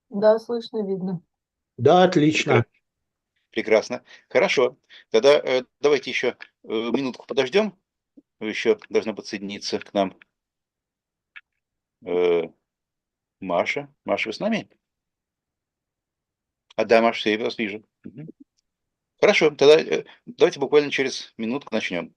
Да, слышно, видно. Да, отлично. Прекрасно. Хорошо. Тогда давайте еще минутку подождем. Еще должна подсоединиться к нам Маша. Маша, вы с нами? Да, Маша, я вас вижу. Мгм. Хорошо, тогда давайте буквально через минутку начнем.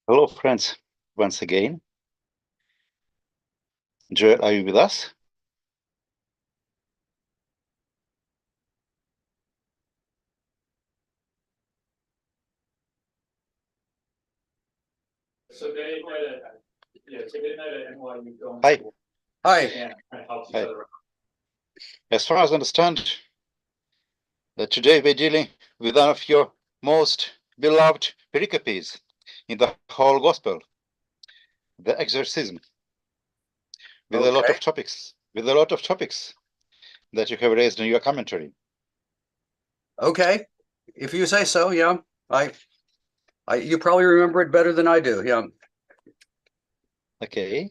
Hello, friends, once again. Joel, are you with us? So Dave, today night at NYU Film Hi. School. Hi. And kind of helps each Hi. other. As far as I understand, today we're dealing with one of your most beloved pericopes in the whole gospel, the exorcism, with a lot of topics, that you have raised in your commentary. Okay. If you say so, yeah. You probably remember it better than I do. Yeah. Okay.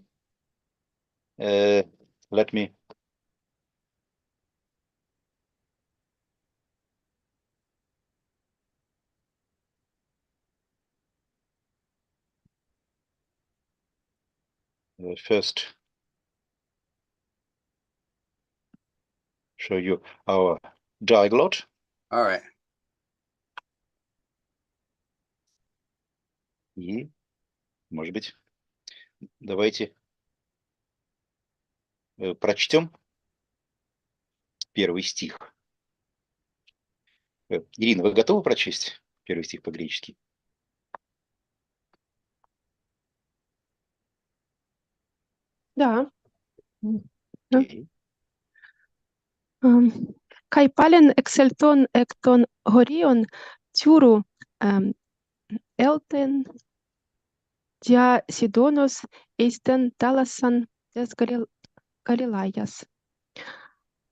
Let me. First show you our diglot. All right. И, может быть, давайте прочтем первый стих. Ирина, вы готовы прочесть первый стих по-гречески? Да. Okay. Kai palen exelton ekton horion tiuru elten dia sidonos eisten talasan des Galilayas.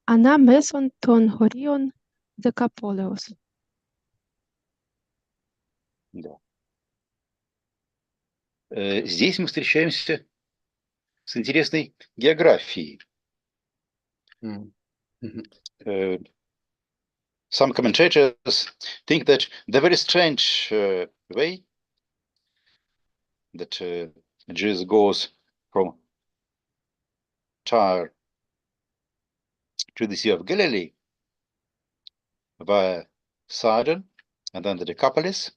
Ana meson ton horion decapoleos. Да. Здесь мы встречаемся с интересной географией. Some commentators think that the very strange way that Jesus goes from Tyre to the Sea of Galilee via Sidon and then the Decapolis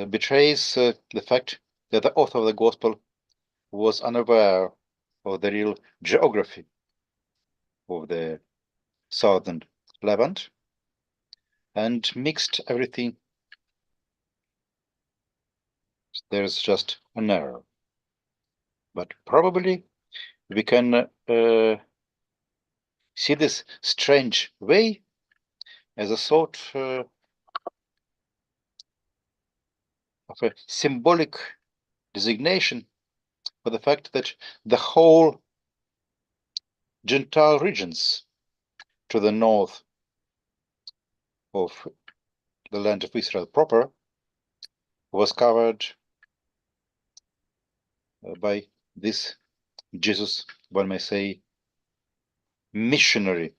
betrays the fact that the author of the Gospel was unaware of the real geography of the southern Levant and mixed everything. There's just an error. But probably we can see this strange way as a sort of a symbolic designation for the fact that the whole Gentile regions to the north of the land of Israel proper was covered by this Jesus, one may say, missionary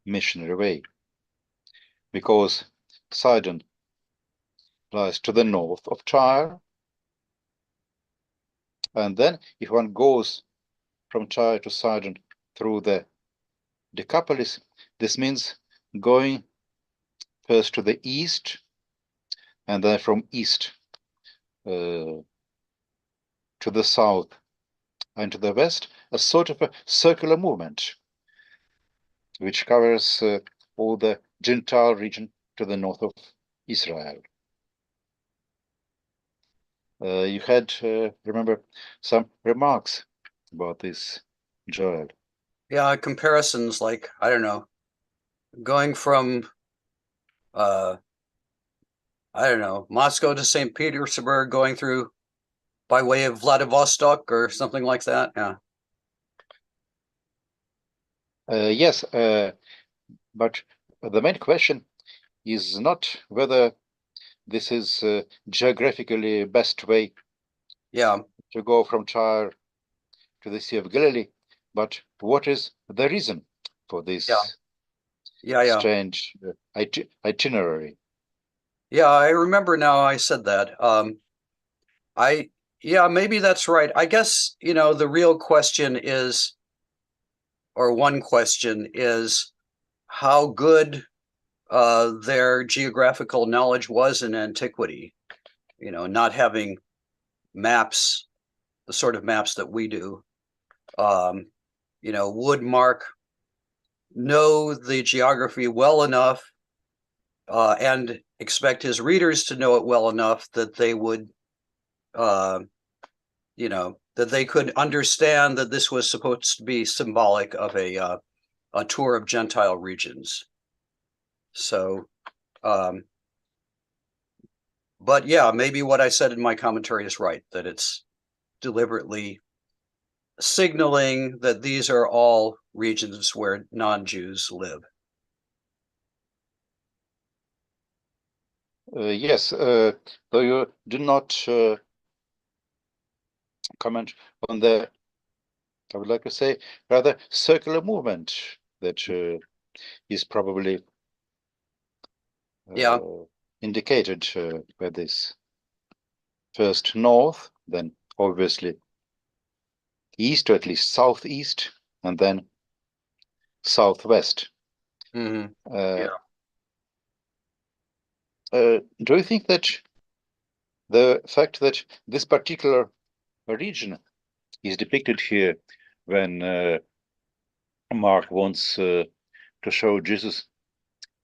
way, because Sidon lies to the north of Tyre, and then if one goes from Tyre to Sidon through the Decapolis, this means going first to the east, and then from east to the south and to the west, a sort of a circular movement, which covers all the Gentile region to the north of Israel. You had, remember, some remarks about this, Joel. Yeah, comparisons like, I don't know, going from, I don't know, Moscow to St. Petersburg, going through by way of Vladivostok or something like that. Yeah. Yes, but the main question is not whether this is geographically best way Yeah. to go from Tyre to the Sea of Galilee, but what is the reason for this strange itinerary? Yeah, I remember now I said that. Yeah, maybe that's right. I guess, you know, the real question is, or one question is, how good their geographical knowledge was in antiquity. You know, not having maps, the sort of maps that we do. You know, would Mark know the geography well enough and expect his readers to know it well enough that they would, you know, that they could understand that this was supposed to be symbolic of a tour of Gentile regions. So, but yeah, maybe what I said in my commentary is right, that it's deliberately signaling that these are all regions where non-Jews live. Yes, though you do not comment on the, I would like to say, rather circular movement that is probably indicated by this. First north, then obviously east, or at least southeast, and then southwest. Mm-hmm. Do you think that the fact that this particular region is depicted here when Mark wants to show Jesus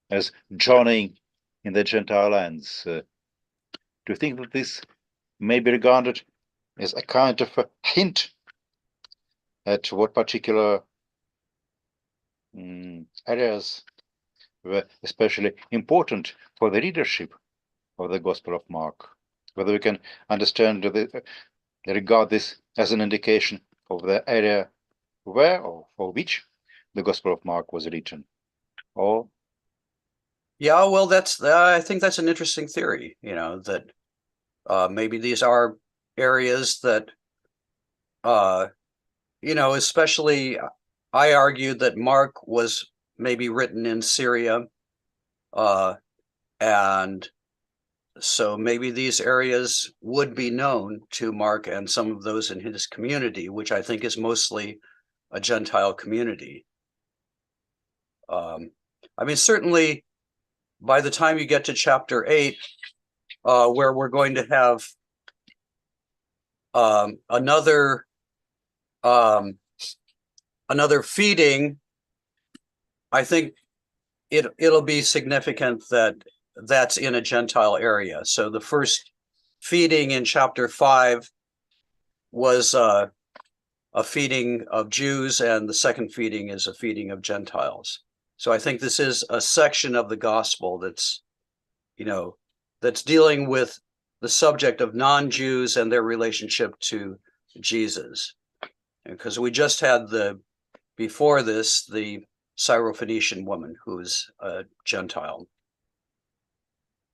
as journeying in the Gentile lands, do you think that this may be regarded as a kind of a hint at what particular areas were especially important for the readership of the Gospel of Mark? Whether we can understand, regard this as an indication of the area where or for which the Gospel of Mark was written, or yeah, well, that's I think that's an interesting theory. You know, that maybe these are areas that, you know, especially I argued that Mark was maybe written in Syria, and so maybe these areas would be known to Mark and some of those in his community, which I think is mostly a Gentile community. I mean, certainly by the time you get to chapter 8, where we're going to have another feeding, I think it'll be significant that that's in a Gentile area. So the first feeding in chapter 5 was a feeding of Jews, and the second feeding is a feeding of Gentiles. So I think this is a section of the gospel that's, you know, that's dealing with the subject of non-Jews and their relationship to Jesus. Because we just had before this, the Syrophoenician woman who's a Gentile.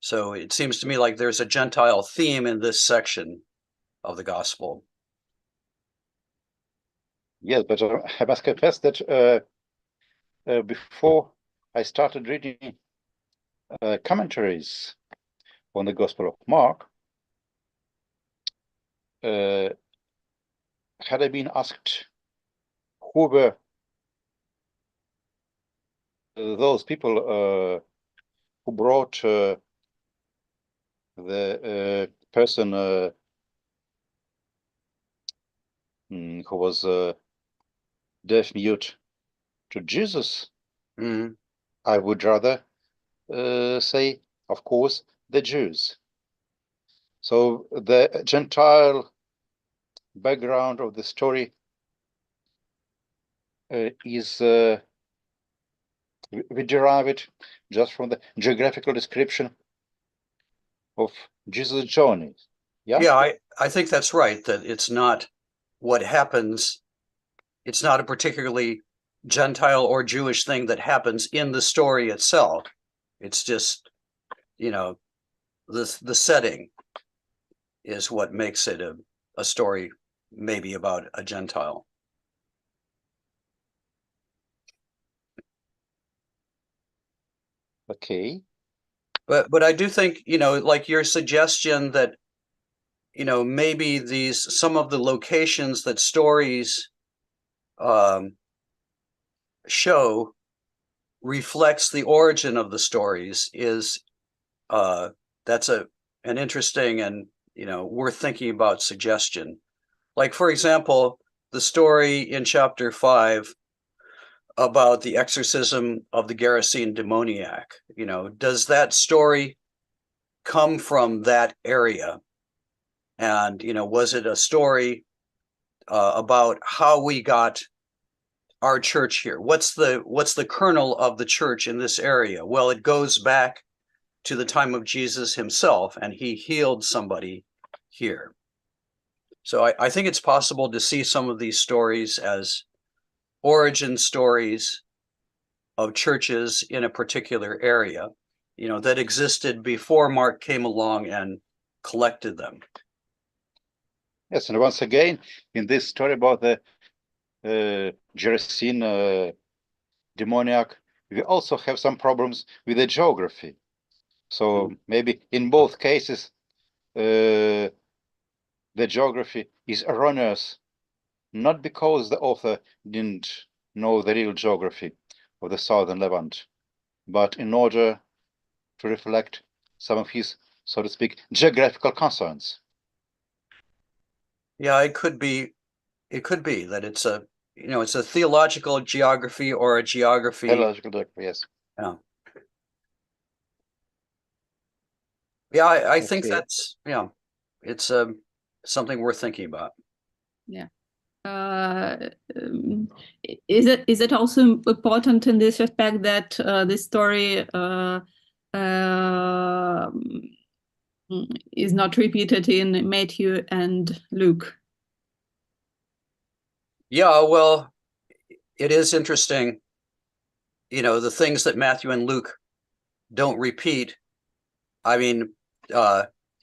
So it seems to me like there's a Gentile theme in this section of the gospel. Yes, but I must confess that before I started reading commentaries on the Gospel of Mark, had I been asked who were those people who brought the person who was deaf mute to Jesus, Mhm. I would rather say, of course, the Jews. So the Gentile background of the story is we derive it just from the geographical description of Jesus' journey. Yeah. Yeah, I think that's right, that it's not what happens. It's not a particularly Gentile or Jewish thing that happens in the story itself. It's just, the setting is what makes it a story maybe about a Gentile. Okay. But I do think, like your suggestion that, maybe some of the locations that stories show reflects the origin of the stories is that's an interesting and worth thinking about suggestion. Like, for example, the story in chapter 5 about the exorcism of the Gerasene demoniac, does that story come from that area? And was it a story about how we got our church here? What's the kernel of the church in this area? Well, it goes back to the time of Jesus himself, and he healed somebody here. So I think it's possible to see some of these stories as origin stories of churches in a particular area, that existed before Mark came along and collected them. Yes, and once again, in this story about the Gerasene demoniac, we also have some problems with the geography. So maybe in both cases, the geography is erroneous, not because the author didn't know the real geography of the southern Levant, but in order to reflect some of his, so to speak, geographical concerns. Yeah, it could be that it's a theological geography or a geography. Theological geography, yes. Yeah. Yeah, I think Okay. that's, it's something worth thinking about. Yeah. Is it also important in this respect that this story is not repeated in Matthew and Luke? Yeah, well, it is interesting, the things that Matthew and Luke don't repeat. I mean,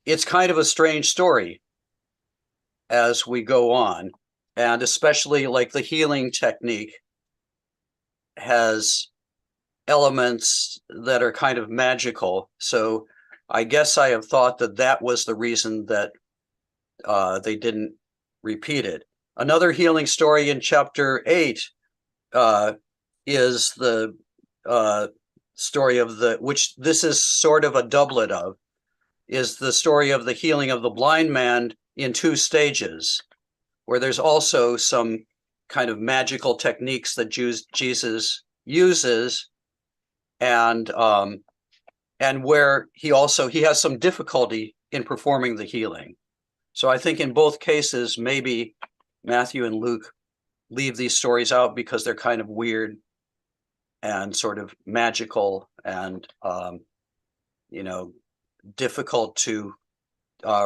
it's kind of a strange story as we go on, and especially like the healing technique has elements that are kind of magical. So I guess I have thought that was the reason that they didn't repeat it. Another healing story in chapter 8 is the story of which this is sort of a doublet of, is the story of the healing of the blind man in 2 stages, where there's also some kind of magical techniques that Jesus uses, and where he has some difficulty in performing the healing. So I think in both cases, maybe Matthew and Luke leave these stories out because they're kind of weird and sort of magical and difficult to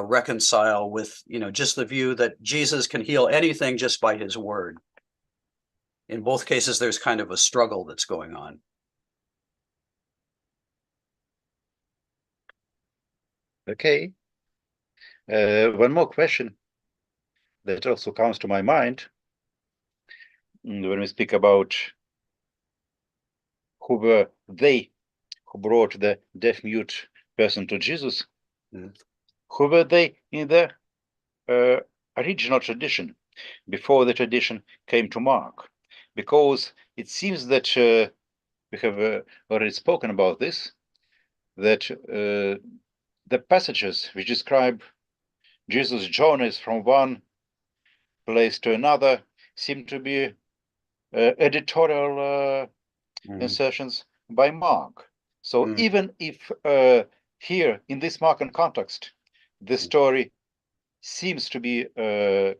reconcile with just the view that Jesus can heal anything just by his word. In both cases, there's kind of a struggle that's going on. Okay. One more question that also comes to my mind. when we speak about who were they who brought the deaf-mute person to Jesus, who were they in the original tradition, before the tradition came to Mark? Because it seems that we have already spoken about this, that the passages which describe Jesus' journeys from one place to another seem to be editorial insertions by Mark. So even if here in this Markan context, the story seems to be to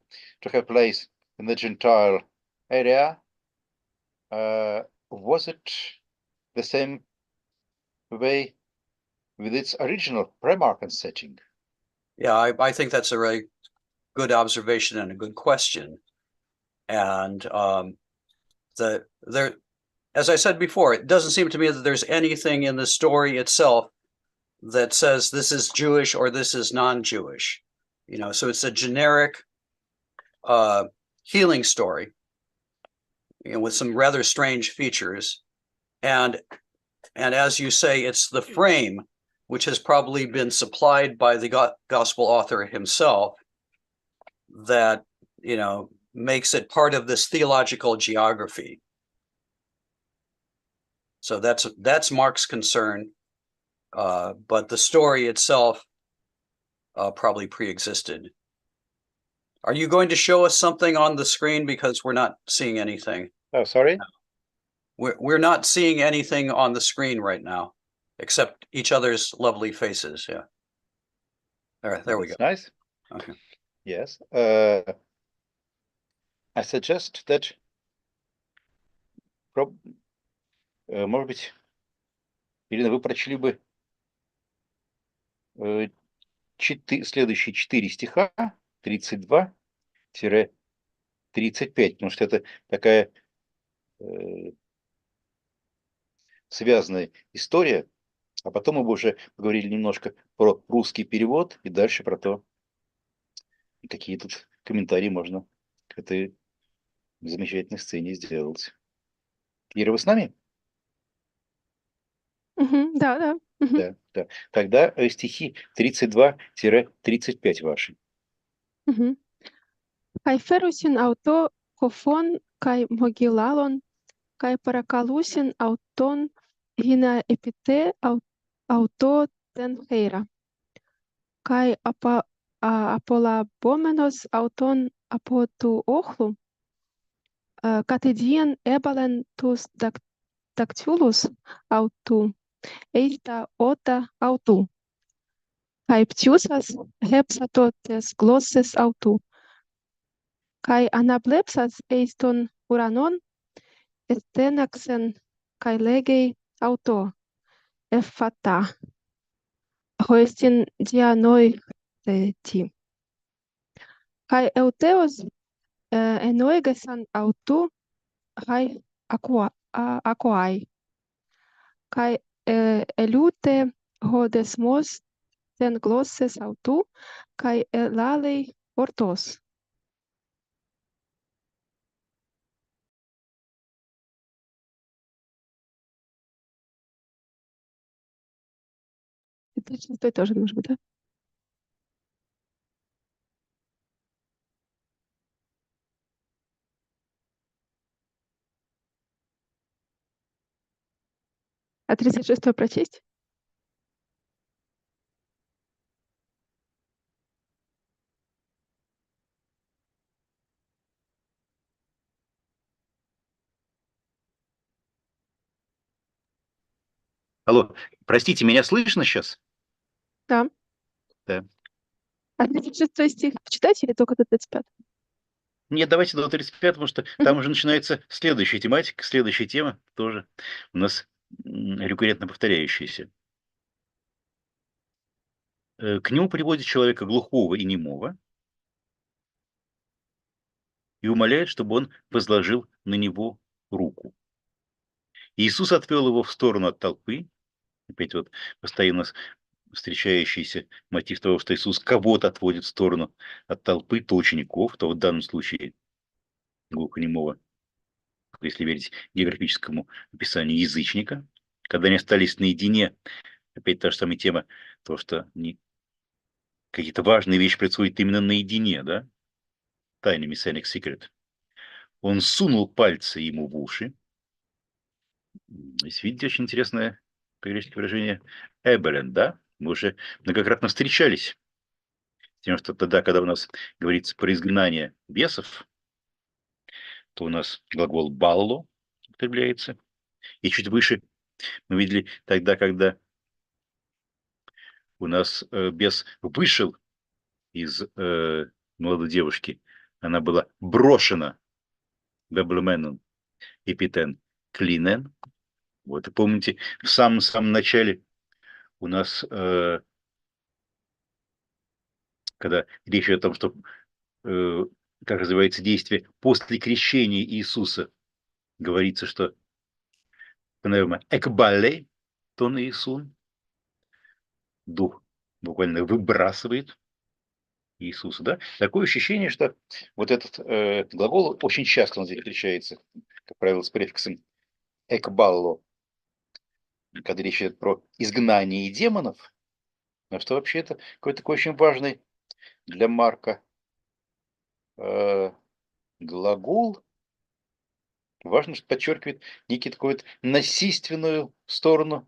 have place in the Gentile area, was it the same way with its original pre-Markan setting? Yeah, I think that's a really good observation and a good question. And as I said before, it doesn't seem to me that there's anything in the story itself that says this is Jewish or this is non-Jewish. You know, so it's a generic healing story, you know, with some rather strange features. And as you say, it's the frame which has probably been supplied by the gospel author himself that, you know, makes it part of this theological geography. So that's Mark's concern, but the story itself probably pre-existed. Are you going to show us something on the screen, because we're not seeing anything? Oh, sorry? We're not seeing anything on the screen right now, except each other's lovely faces. Yeah. There we go. Nice. Okay. Yes. I suggest that может быть, Ирина, вы прочли бы следующие 4 стиха, 32-35, потому что это такая связанная история, а потом мы бы уже поговорили немножко про русский перевод и дальше про то, какие тут комментарии можно к этой замечательной сцене сделать. Ира, вы с нами? Да. Да. Тогда стихи 32-35 ваши. Kai ferusin auto kofon kai mogilalon kai parakalusin auton hina epite auto ten heira. Kai apolabomenos auton apotu ochlu katedien ebalen tus dactylus autu eita ota autu. Kai ptiusas hepsato tes glosses autu. Kai anablepsas eiston uranon estenaxen kai legei auto effata hoestin dianoi ti. Kai euteos enoigesan autu hai aquai. Kai elute hodesmos ten glosses autu kai elalei ortos. Это шестой тоже может быть, да? А 36-й прочесть? Алло, простите, меня слышно сейчас? Да. Да. А 36-й стих почитать или только до 35? Нет, давайте до 35, потому что там уже начинается следующая тематика, следующая тема тоже у нас рекуррентно повторяющаяся. К нему приводит человека глухого и немого и умоляет, чтобы он возложил на него руку. Иисус отвел его в сторону от толпы. Опять вот постоянно встречающийся мотив того, что Иисус кого-то отводит в сторону от толпы, то учеников, то в данном случае глухонемого. если верить географическому описанию, язычника. Когда они остались наедине, опять та же самая тема, то, что какие-то важные вещи происходят именно наедине, да? Тайный Messianic Secret. Он сунул пальцы ему в уши. Здесь, видите, очень интересное по-гречески выражение «эбелен», да? Мы уже многократно встречались. Тем, что тогда, когда у нас говорится про изгнание бесов, то у нас глагол «балло» употребляется. И чуть выше мы видели тогда, когда у нас бес вышел из молодой девушки, она была брошена беблеменон эпитен клинен. Вот, и помните, в самом начале у нас, когда речь идет о том, что, как называется действие, после крещения Иисуса, говорится, что пневма экбале, тон Иисун, дух буквально выбрасывает Иисуса, да? Такое ощущение, что вот этот глагол очень часто он здесь встречается, как правило, с префиксом экбалло, когда речь идет про изгнание демонов, но что вообще это какой-то такой очень важный для Марка глагол, важно, что подчеркивает некий такой вот насильственную сторону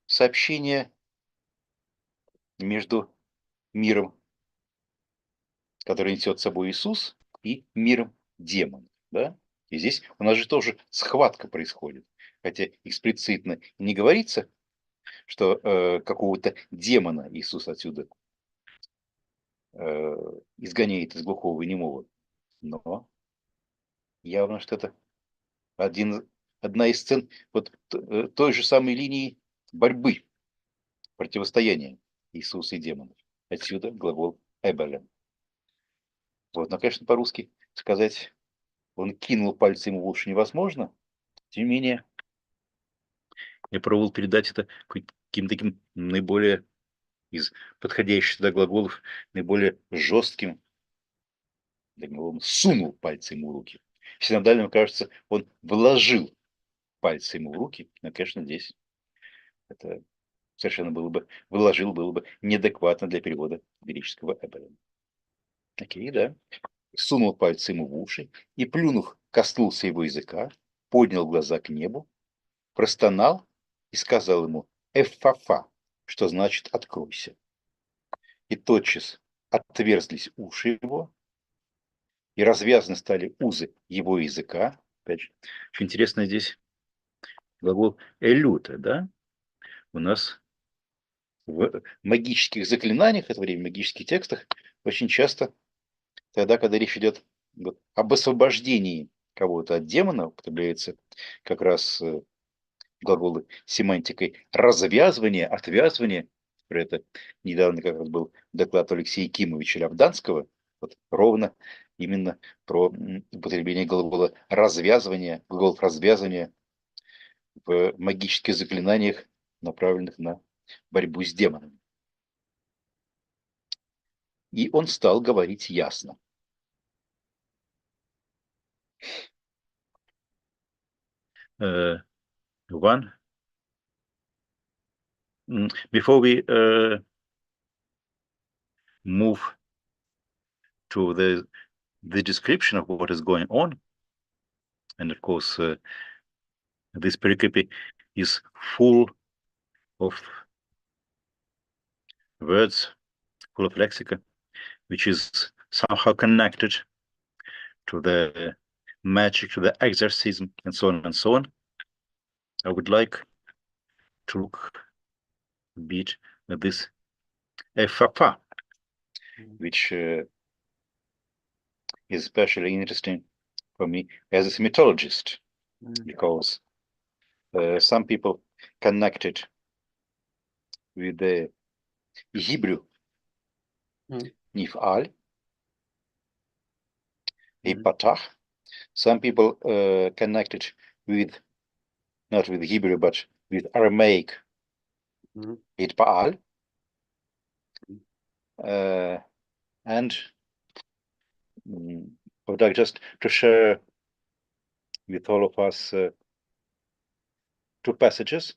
сообщения между миром, который несет с собой Иисус, и миром демонов, да? И здесь у нас же тоже схватка происходит, хотя эксплицитно не говорится, что какого-то демона Иисус отсюда изгоняет из глухого и немого, но явно, что это одна из сцен вот той же самой линии борьбы, противостояния Иисуса и демонов. Отсюда глагол «эбелем». Вот, но, конечно, по-русски сказать «он кинул пальцы ему в уши» невозможно. Тем не менее, я пробовал передать это каким-то таким наиболее из подходящих сюда глаголов, наиболее жестким. Он сунул пальцы ему в руки. В синодальном, кажется, он вложил пальцы ему в руки. Но, конечно, здесь это совершенно было бы неадекватно для перевода греческого «эбелем». Окей, да. Сунул пальцы ему в уши и, плюнув, коснулся его языка, поднял глаза к небу, простонал и сказал ему «эффафа», что значит «откройся». И тотчас отверзлись уши его, и развязаны стали узы его языка. Опять же, очень интересно здесь глагол «элюта», да? У нас в магических заклинаниях, это время в магических текстах, очень часто тогда, когда речь идет об освобождении кого-то от демона, употребляется как раз глаголы семантикой развязывание, отвязывание. Про это недавно как раз был доклад Алексея Кимовича Лявданского, вот ровно именно про употребление глагола развязывание, глаголов развязывания в магических заклинаниях, направленных на борьбу с демонами. И он стал говорить ясно. One, before we move to the description of what is going on, and of course this pericope is full of words, full of lexica, which is somehow connected to the magic, to the exorcism, and so on and so on. I would like to look a bit at this FFA, which is especially interesting for me as a semitologist, because some people connect it with the Hebrew nif'al, patach. Some people connect it with, not with Hebrew, but with Aramaic itpa'al. And I would like just to share with all of us two passages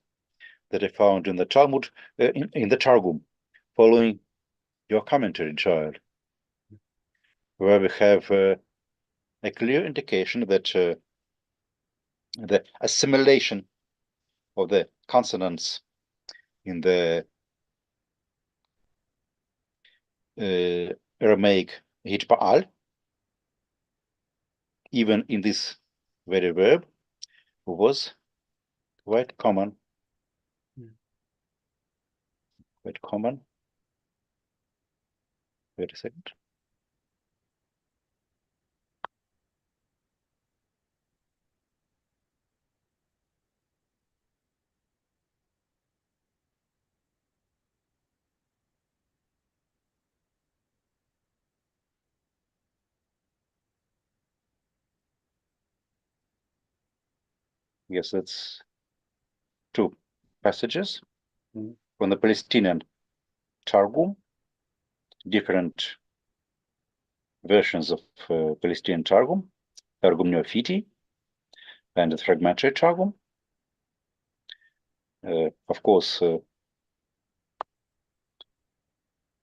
that I found in the Talmud, in the Targum, following your commentary, child, where we have a clear indication that the assimilation of the consonants in the Aramaic hitpa'al, even in this very verb, was quite common. Quite common. Wait a second. Yes, that's two passages from the Palestinian Targum, different versions of Palestinian Targum, Targum Neofiti, and the fragmentary Targum. Of course,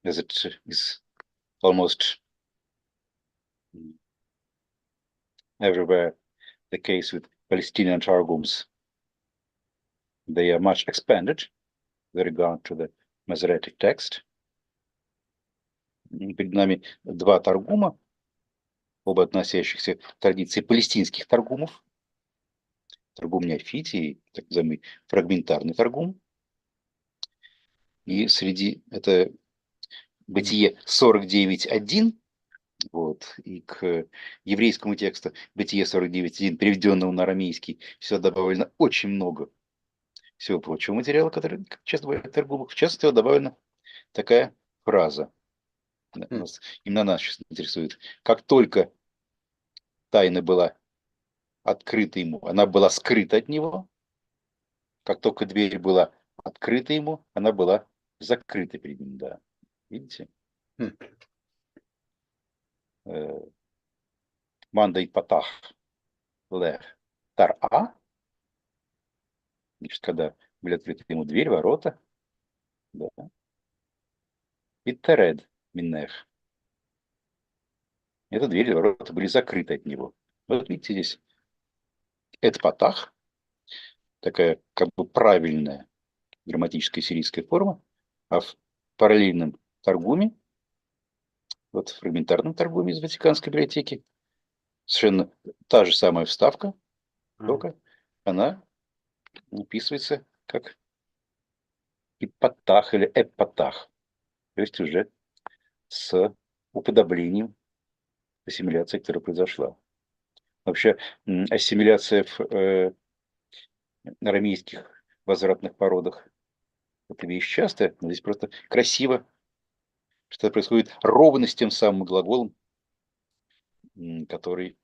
as it is almost everywhere the case with Palestinian Targums, they are much expanded with regard to the Masoretic text. Перед нами два Таргума, оба относящихся к традиции палестинских Таргумов. Таргум Неофити и так называемый фрагментарный Таргум. И среди это Бытие 49.1, вот, и к еврейскому тексту Бытие 49.1, переведенному на арамейский, сюда добавлено очень много всего прочего материала, который часто бывает в Таргумах. В частности, добавлена такая фраза. Именно нас сейчас интересует. Как только тайна была открыта ему, она была скрыта от него. Как только дверь была открыта ему, она была закрыта перед ним. Да. Видите? Мандай патах лех тар-а. Значит, когда были открыты ему дверь, ворота. Да. И теред минех. Эта дверь и ворота были закрыты от него. Вот видите здесь. Это патах. Такая как бы правильная грамматическая сирийская форма. А в параллельном Таргуме, вот в фрагментарном Таргуме из Ватиканской библиотеки, совершенно та же самая вставка, только она описывается как ипатах или эпатах. То есть уже с уподоблением ассимиляции, которая произошла. Вообще ассимиляция в арамейских возвратных породах — это вещь частая, но здесь просто красиво, что происходит ровно с тем самым глаголом, который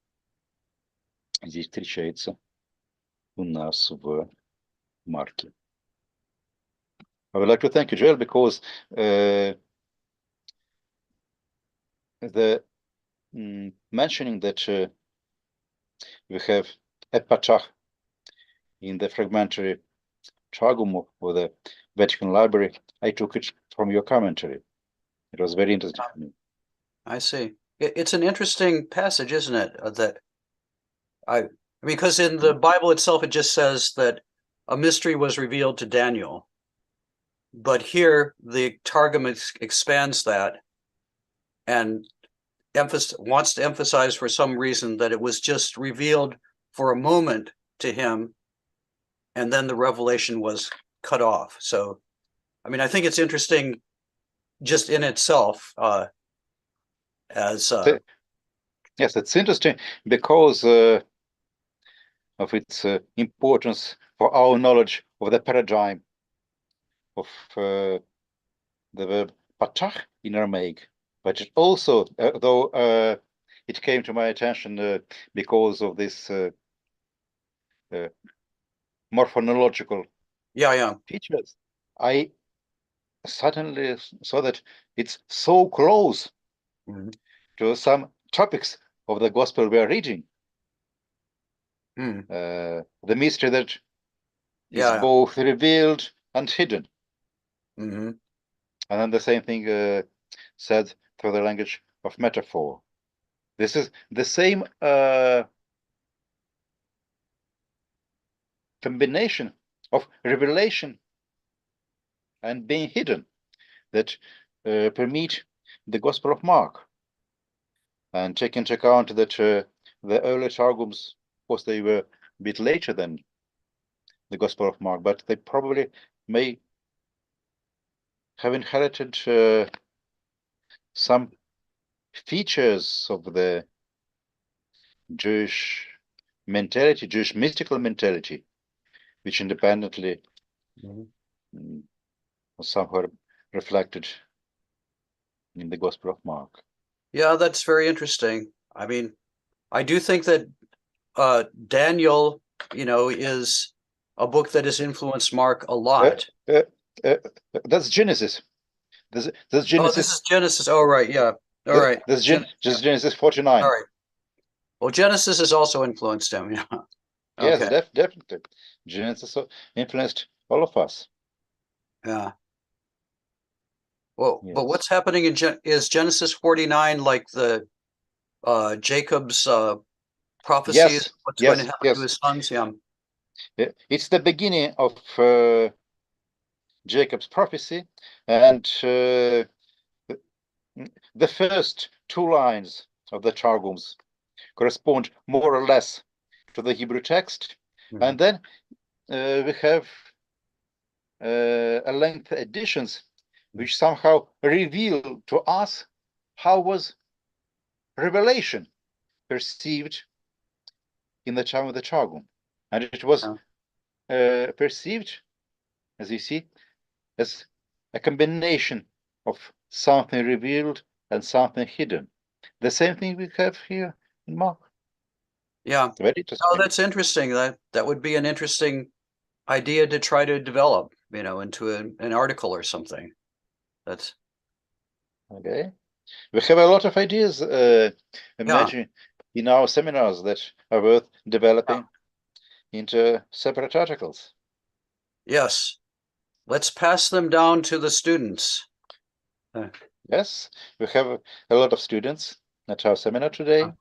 здесь встречается у нас в Марке. I would like to thank you, Joel, because the mentioning that we have epatach in the fragmentary Targum of the Vatican Library, I took it from your commentary. It was very interesting for me. I see. It's an interesting passage, isn't it? Because in the Bible itself, it just says that a mystery was revealed to Daniel. But here, the Targum expands that and wants to emphasize for some reason that it was just revealed for a moment to him, and then the revelation was cut off. So, I mean, I think it's interesting just in itself. Yes, it's interesting because of its importance for our knowledge of the paradigm of the verb patach in Aramaic. But it also, though it came to my attention because of this morphological features, I suddenly saw that it's so close to some topics of the gospel we are reading. Mm. The mystery that is Yeah. both revealed and hidden. Hmm. And then the same thing said through the language of metaphor. This is the same combination of revelation and being hidden that permit the Gospel of Mark. And take into account that the early Targums, of course, they were a bit later than the Gospel of Mark, but they probably may have inherited some features of the Jewish mentality, Jewish mystical mentality, which independently was somehow reflected in the Gospel of Mark. Yeah, that's very interesting. I mean, I do think that Daniel, is a book that has influenced Mark a lot. That's Genesis. That's Genesis. Oh, this is Genesis. Oh, right. Yeah. All right. That's just Genesis 49. All right. Well, Genesis has also influenced him. Yeah. Yes, Okay. definitely. Genesis influenced all of us. Yeah. Well, Yes. but what's happening is Genesis 49 like the Jacob's prophecies? Yes, What's yes, going to happen yes. to his sons? Yeah. It's the beginning of Jacob's prophecy, and the first two lines of the Targums correspond more or less to the Hebrew text, and then we have a lengthy additions which somehow reveal to us how was revelation perceived in the time of the Targum, and it was perceived, as you see, as a combination of something revealed and something hidden. The same thing we have here in Mark. Yeah. Very interesting. Oh, that's interesting. That would be an interesting idea to try to develop, into an article or something. That's okay. We have a lot of ideas imagine in our seminars that are worth developing into separate articles. Yes. Let's pass them down to the students. Yes, we have a lot of students at our seminar today.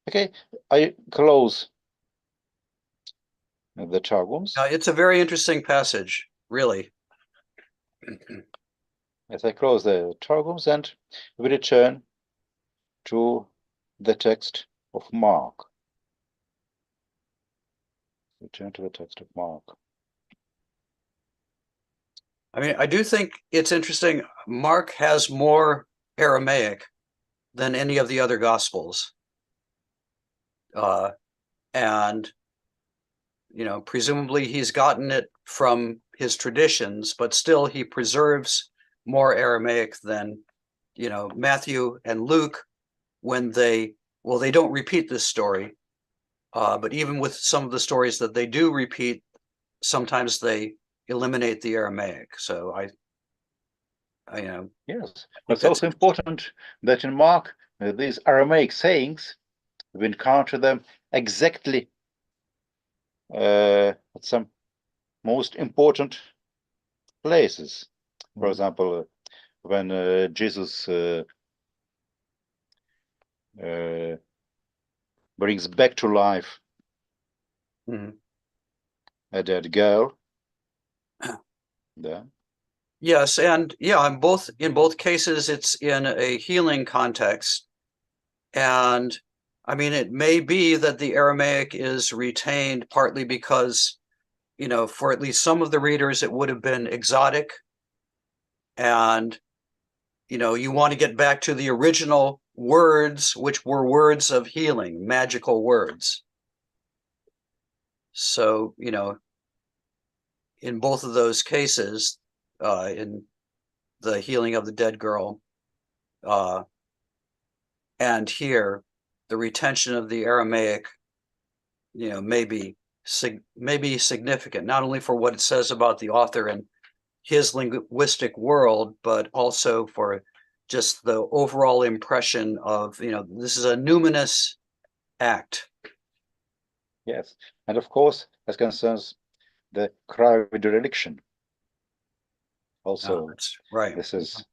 Okay, I close the Targums. It's a very interesting passage, really. As I close the Targums, and we return to the text of Mark. Return to the text of Mark. I mean, I do think it's interesting. Mark has more Aramaic than any of the other Gospels. And, presumably he's gotten it from his traditions, but still he preserves more Aramaic than, Matthew and Luke when they don't repeat this story. But even with some of the stories that they do repeat, sometimes they eliminate the Aramaic. So I yes, it's also important that in Mark these Aramaic sayings, we encounter them exactly at some most important places. For example, when Jesus brings back to life a dead girl. Yes, and in both cases, it's in a healing context. And I mean, it may be that the Aramaic is retained partly because, for at least some of the readers, it would have been exotic. And, you want to get back to the original words, which were words of healing, magical words. So, in both of those cases, in the healing of the dead girl, and here, the retention of the Aramaic, may be significant, not only for what it says about the author and his linguistic world, but also for just the overall impression of, this is a numinous act. Yes, and of course, as concerns the cry of dereliction, also That's right. this is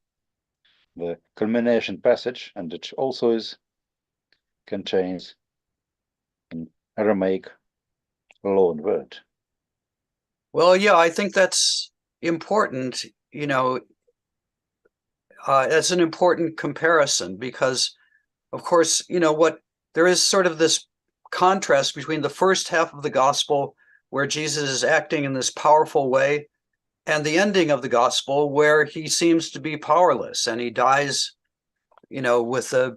the culmination passage, and it also contains an Aramaic loan word. Well, yeah, I think that's important. It's an important comparison because, of course, there is sort of this contrast between the first half of the gospel where Jesus is acting in this powerful way and the ending of the gospel where he seems to be powerless and he dies, with a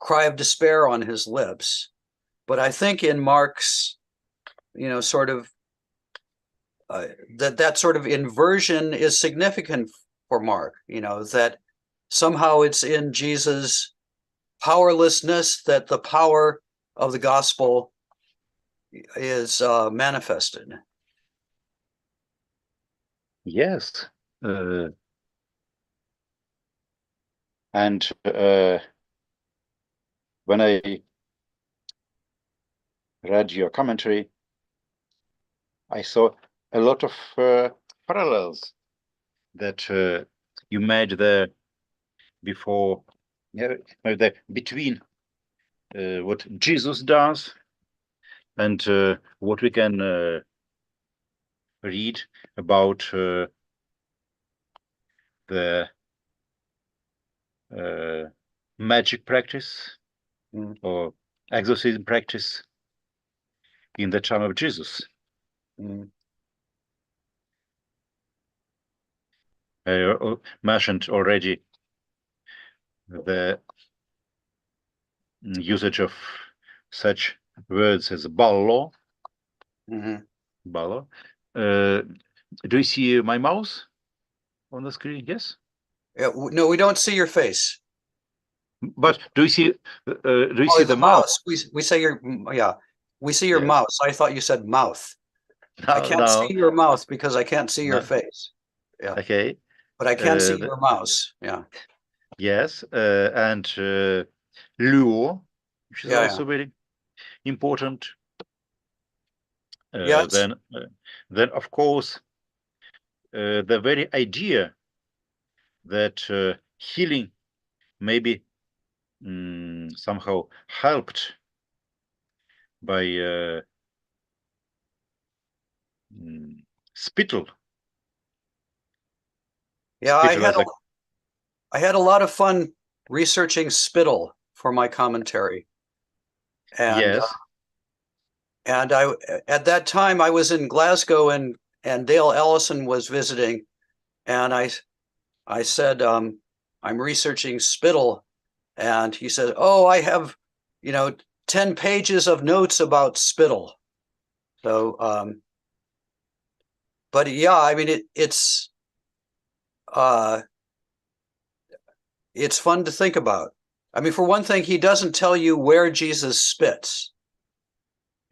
cry of despair on his lips. But I think in Mark's, sort of that sort of inversion is significant for Mark, that somehow it's in Jesus' powerlessness that the power of the gospel is manifested. Yes, and when I read your commentary, I saw a lot of parallels that you made there before, between what Jesus does and what we can read about the magic practice or exorcism practice in the time of Jesus. I mentioned already the usage of such words as ballo. Ballo. Do you see my mouse on the screen? Yes. No, we don't see your face. But do you see? See the mouse? We say we see your Yes. mouse. I thought you said mouth. No, I can't see your mouth because I can't see your face. Yeah. Okay. But I can see your mouse. Yeah. Yes, and luo, which is also very important. Yes. Then of course, the very idea that healing may be somehow helped by spittle. Yeah, I had a lot of fun researching spittle for my commentary. And yes. And I at that time I was in Glasgow and Dale Ellison was visiting, and I said I'm researching spittle, and he said, "Oh, I have 10 pages of notes about spittle." So but yeah, I mean it's fun to think about. I mean, for one thing, he doesn't tell you where Jesus spits.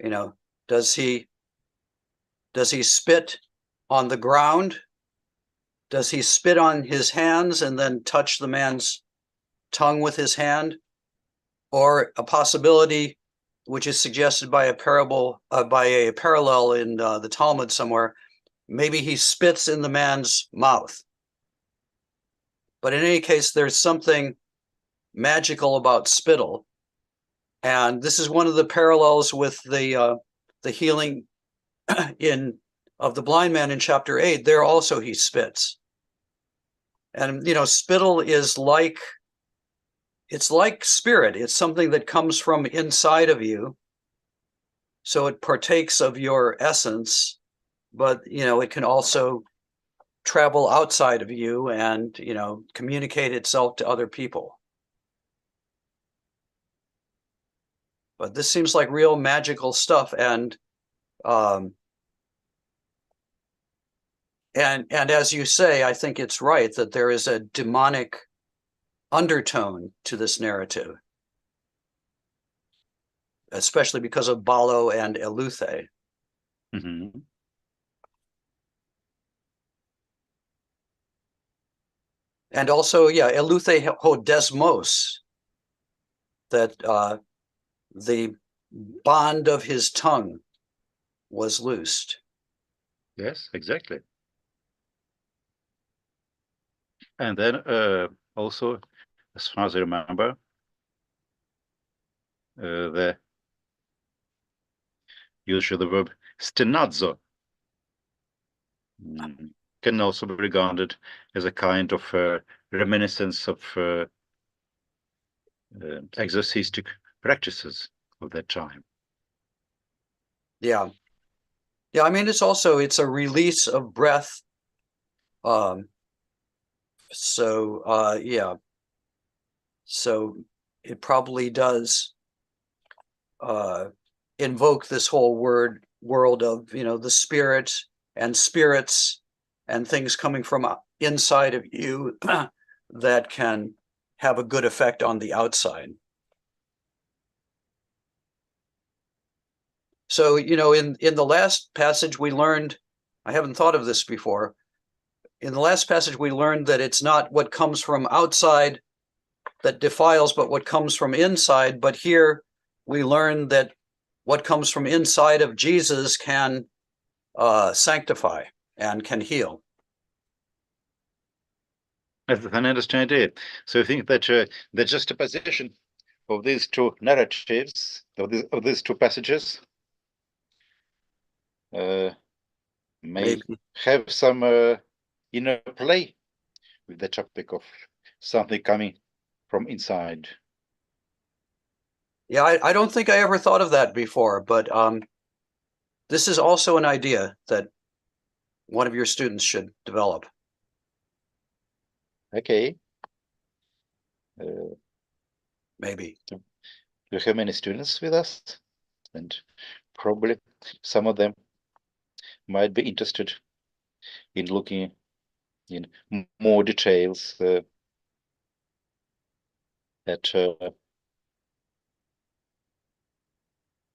Does he spit on the ground? Does he spit on his hands and then touch the man's tongue with his hand? Or a possibility, which is suggested by a parallel in the Talmud somewhere, maybe he spits in the man's mouth. But in any case, there's something magical about spittle. And this is one of the parallels with the healing of the blind man in chapter 8. There also he spits. And spittle is like spirit. It's something that comes from inside of you. So it partakes of your essence, but it can also travel outside of you and communicate itself to other people. But this seems like real magical stuff, and as you say, I think it's right that there is a demonic undertone to this narrative, especially because of Ballo and Eleuthe. Mm-hmm. And also, Eleuthe ho desmos, that the bond of his tongue was loosed. Yes, exactly. And then also, as far as I remember, the use of the verb stenazo can also be regarded as a kind of reminiscence of exorcistic practices of that time. Yeah. Yeah, I mean, it's a release of breath. Yeah. So it probably does invoke this whole world of, the spirit and spirits and things coming from inside of you that can have a good effect on the outside. So, in the last passage we learned, I haven't thought of this before. In the last passage we learned that it's not what comes from outside that defiles, but what comes from inside. But here we learn that what comes from inside of Jesus can sanctify and can heal. I understand it. So I think that the juxtaposition of these two narratives, of these two passages, may Maybe. have some inner play with the topic of something coming from inside. Yeah, I don't think I ever thought of that before, but this is also an idea that one of your students should develop. Okay. Maybe. We have many students with us, and probably some of them might be interested in looking in more details at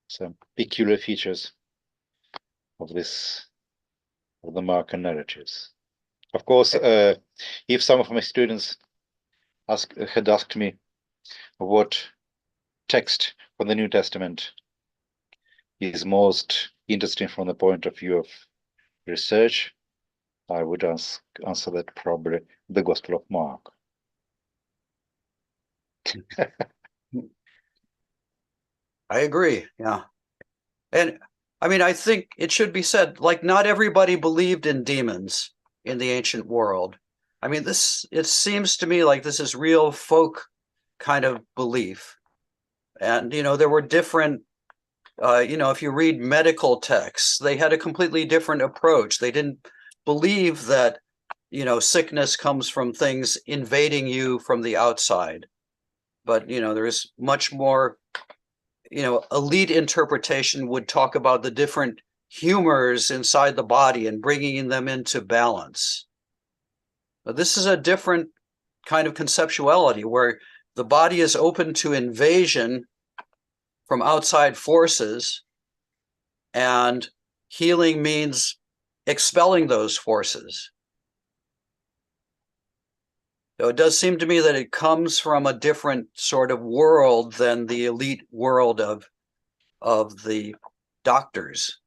some peculiar features of the Markan narratives. Of course, if some of my students had asked me what text from the New Testament is most interesting from the point of view of research, I would answer that probably the Gospel of Mark. I agree. Yeah. And I mean, I think it should be said, like, not everybody believed in demons in the ancient world. I mean, it seems to me like this is real folk kind of belief. And, there were different, if you read medical texts, they had a completely different approach. They didn't believe that, sickness comes from things invading you from the outside. But, there's much more, elite interpretation would talk about the different humors inside the body and bringing them into balance. But this is a different kind of conceptuality where the body is open to invasion from outside forces, and healing means expelling those forces. So it does seem to me that it comes from a different sort of world than the elite world of the doctors.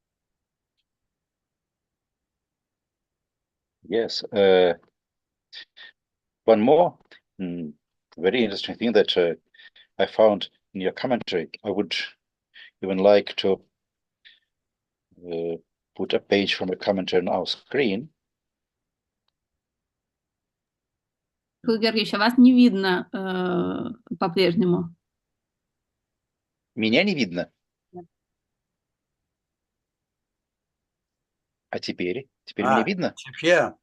Yes. One more very interesting thing that I found in your commentary. I would even like to put a page from a commentary on our screen. Георгиевич, а вас не видно по-прежнему. Меня не видно. А теперь? Теперь меня видно? Yeah.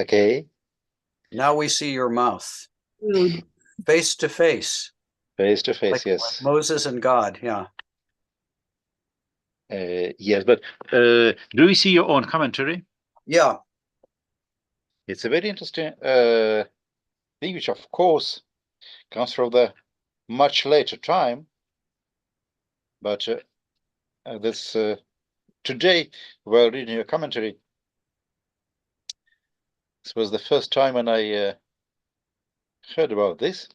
Okay. Now we see your mouth. Good. Face to face. Face to face, Like yes. Moses and God, yeah. Yes, but do you see your own commentary? Yeah. It's a very interesting thing, which of course comes from the much later time. But this today, while reading your commentary, this was the first time when I heard about this.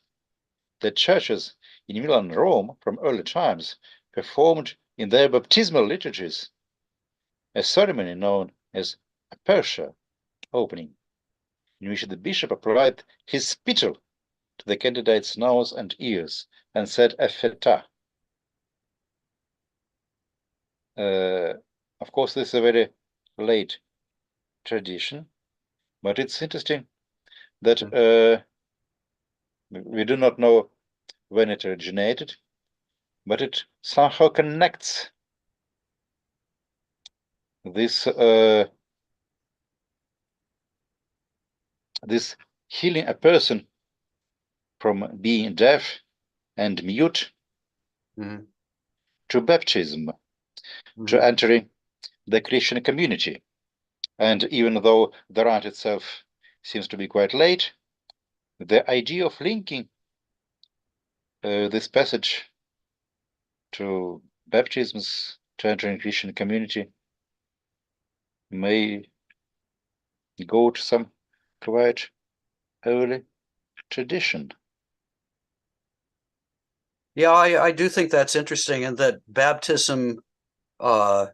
The churches in Milan and Rome from early times performed in their baptismal liturgies a ceremony known as aperture, opening, in which the bishop applied his spittle to the candidate's nose and ears and said "Epheta." Of course, this is a very late tradition, but it's interesting that we do not know when it originated, but it somehow connects this this healing a person from being deaf and mute Mhm. to baptism, to Mhm. entering the Christian community. And even though the rite itself seems to be quite late, the idea of linking this passage to baptisms, to entering Christian community, may go to some quite early tradition. Yeah, I do think that's interesting, and that baptism, I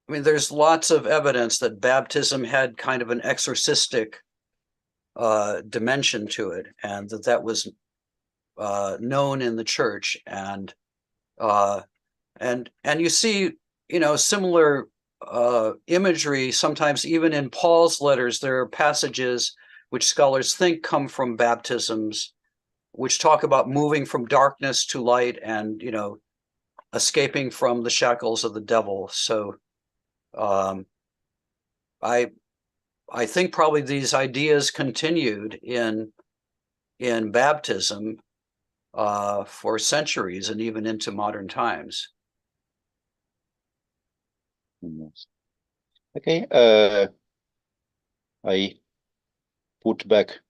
mean, there's lots of evidence that baptism had kind of an exorcistic dimension to it, and that was known in the church, and you see, similar imagery sometimes even in Paul's letters. There are passages which scholars think come from baptisms, which talk about moving from darkness to light and, escaping from the shackles of the devil. So I think probably these ideas continued in baptism for centuries and even into modern times. Yes. Okay, I put back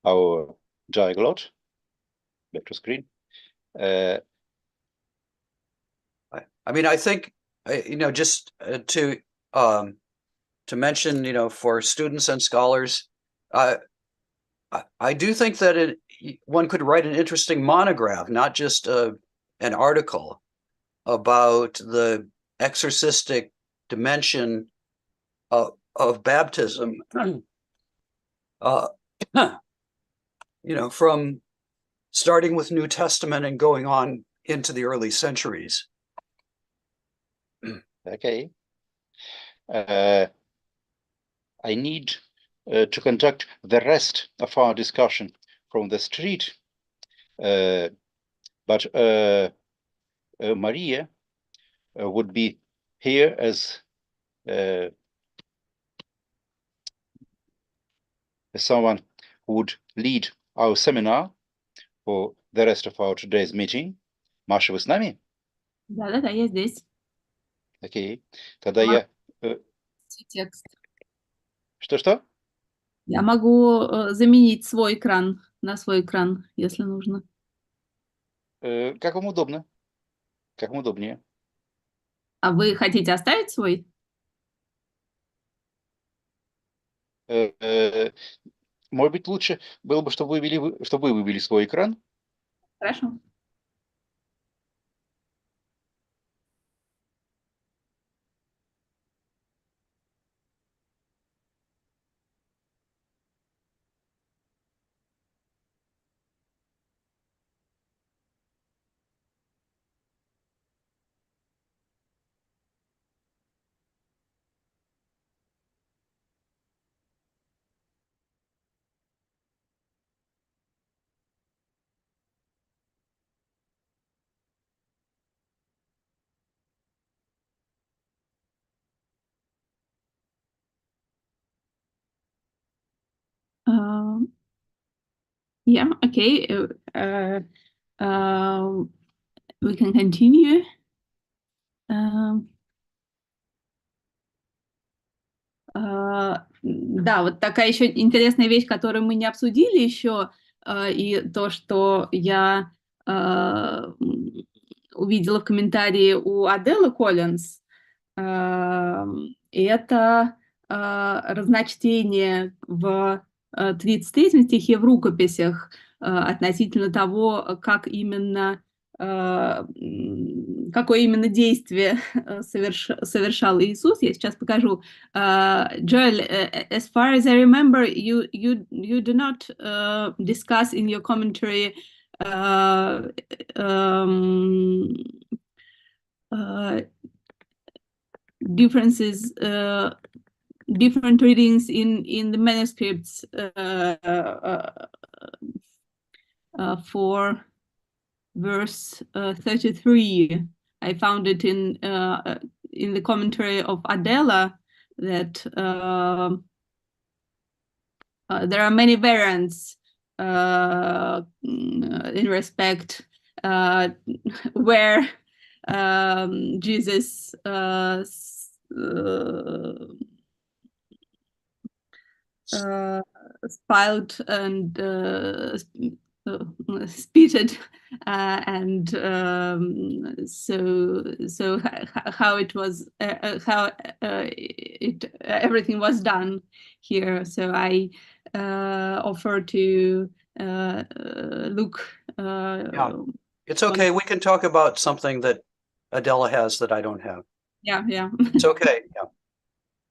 our diaglot back to screen. I mean, I think, just to mention, for students and scholars, I do think that one could write an interesting monograph, not just an article, about the exorcistic dimension of baptism, from starting with New Testament and going on into the early centuries. Okay. I need to conduct the rest of our discussion from the street, but Maria would be here as someone who would lead our seminar for the rest of our today's meeting. Маша, вы с нами? Да-да-да, я здесь. Окей. Тогда я... Текст. Что-что? Я могу заменить свой экран на свой экран, если нужно. Как вам удобно? Как вам удобнее? А вы хотите оставить свой? Может быть, лучше было бы, чтобы вы вывели свой экран. Хорошо. Yeah, okay. We can continue. Да, вот такая еще интересная вещь, которую мы не обсудили еще, и то, что я увидела в комментарии у Аделы Коллинз, это разночтение в 33 стихе в рукописях, относительно того, как именно какое именно действие совершал Иисус. Я сейчас покажу. Joel, as far as I remember, you do not discuss in your commentary differences, different readings in the manuscripts for verse 33. I found it in the commentary of Adela that there are many variants in respect where Jesus spilled and spitted, and so how it was, how everything was done here. So I offer to look. Yeah. It's okay. We can talk about something that Adela has that I don't have. Yeah, yeah. It's okay.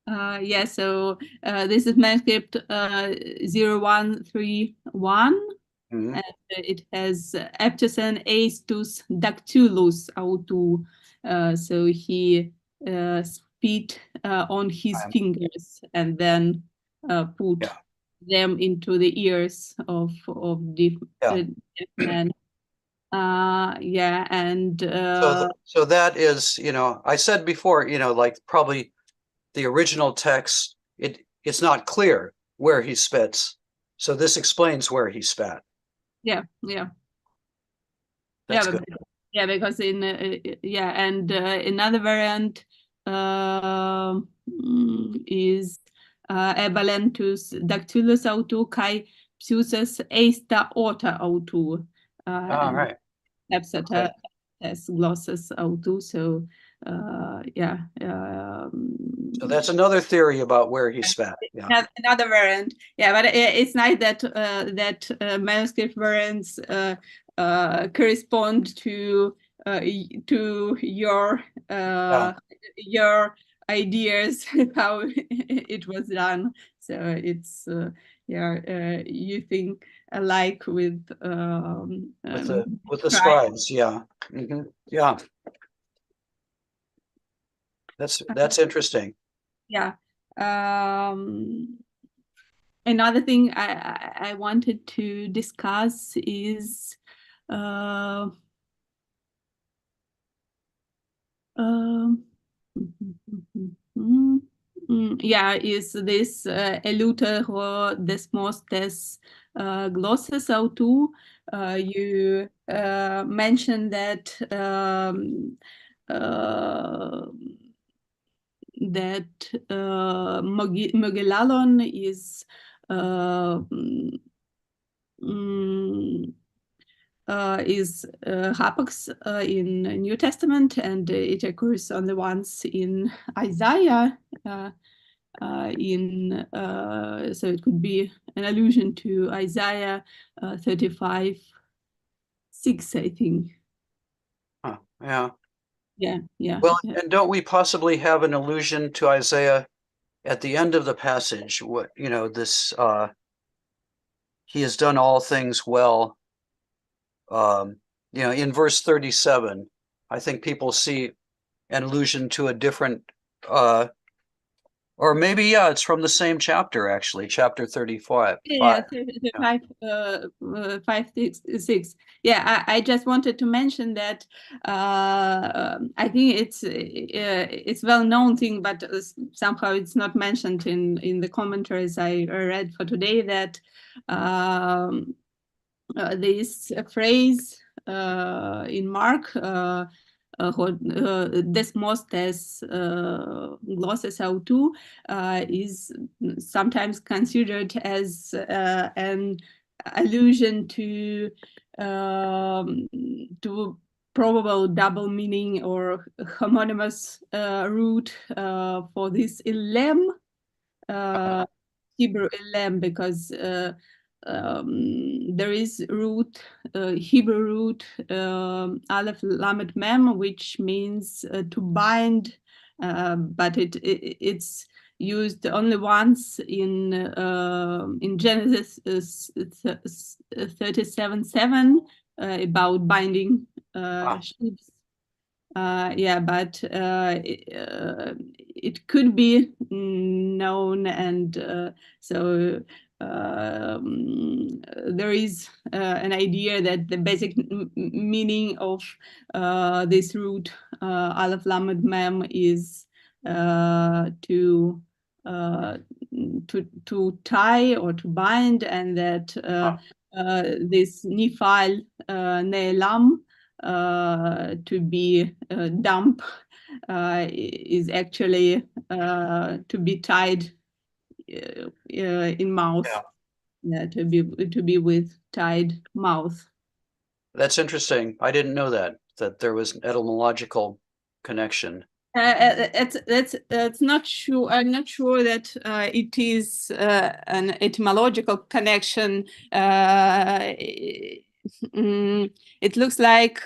Yeah, so this is manuscript 0131, Mhm. and it has Eptesen Aestus Dactylus autu. So he spit on his fingers and then put them into the ears of deaf men. Yeah, and so that is, I said before, like probably the original text, it's not clear where he spits. So this explains where he spat. Yeah. That's good. Yeah, because in and another variant is Ebalentus Dactylus autu kai Psuses Eista Orta autu. All right. Epsata as glosses autu. So yeah. So that's another theory about where he spat. Yeah. Another variant. Yeah, but it's nice that manuscript variants correspond to your ideas how it was done. So it's you think alike with the scribes. Yeah. Mm-hmm. Yeah. That's interesting. Yeah. Another thing I wanted to discuss is is this elutero desmostes glosses autu. You mentioned that Mogellalon is hapax in New Testament, and it occurs on the ones in Isaiah. So it could be an allusion to Isaiah 35:6, I think. Yeah. Yeah. Well, and don't we possibly have an allusion to Isaiah at the end of the passage? What this he has done all things well. In verse 37, I think people see an allusion to a different or maybe it's from the same chapter, actually, chapter 35. Yeah, 5:6. Yeah, I just wanted to mention that I think it's well-known thing, but somehow it's not mentioned in the commentaries I read for today, that this phrase in Mark, desmostes glosses autu, is sometimes considered as an allusion to probable double meaning or homonymous root for this ilem, Hebrew ilem, because there is root, Hebrew root, Aleph Lamed Mem, which means to bind, but it's used only once in Genesis 37:7 about binding sheep. Yeah, but it could be known, and so there is an idea that the basic meaning of this root Aleph Lamed Mem is to tie or to bind, and that this Nifal Ne'elam, to be dump, is actually to be tied in mouth. Yeah, to be with tied mouth. That's interesting. I didn't know that there was an etymological connection. It's not sure. I'm not sure that it is an etymological connection. It looks like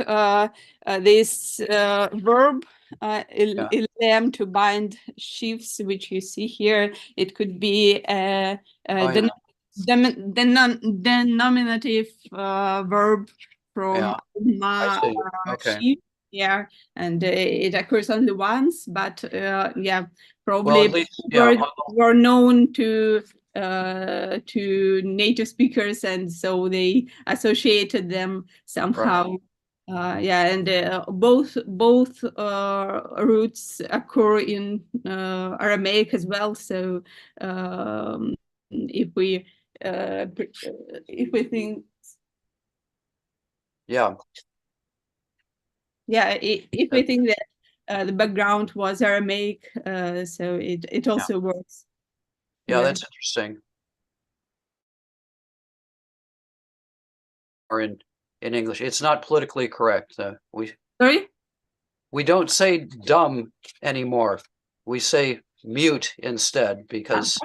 this verb, ilem, to bind sheaves, which you see here. It could be denominative verb from sheaf. Yeah, and it occurs only once, but yeah, probably were known to native speakers, and so they associated them somehow. Yeah, and both roots occur in Aramaic as well. So if we think, if we think that the background was Aramaic, so it also works. Yeah, that's interesting. Or in English, it's not politically correct. Sorry? We don't say dumb anymore. We say mute instead, because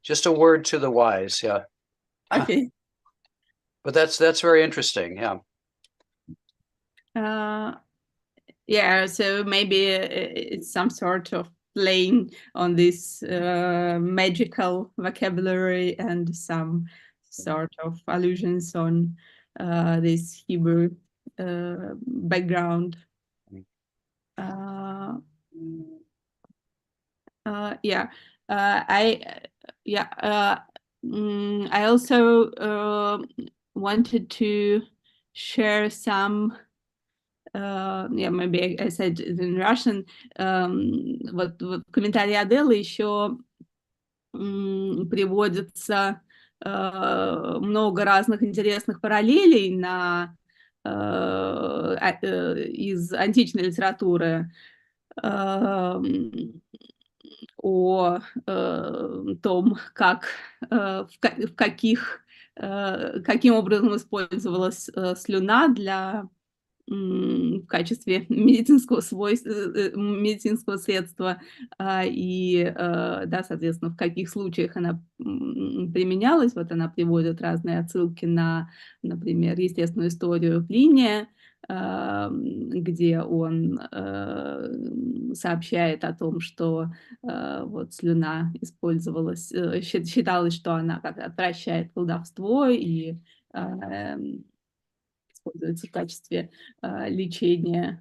just a word to the wise. Yeah. Okay. But that's very interesting. Yeah. Yeah, so maybe it's some sort of playing on this magical vocabulary and some sort of allusions on this Hebrew background. I also wanted to share some. Maybe I said it in Russian. Вот в комментарии Аделы еще приводится много разных интересных параллелей из античной литературы о том, каким образом использовалась слюна в качестве медицинского средства, и, да, соответственно, в каких случаях она применялась. Вот она приводит разные отсылки на, например, естественную историю Плиния, где он сообщает о том, что вот слюна использовалась, считалось, что она как-то отвращает колдовство и используется в качестве лечения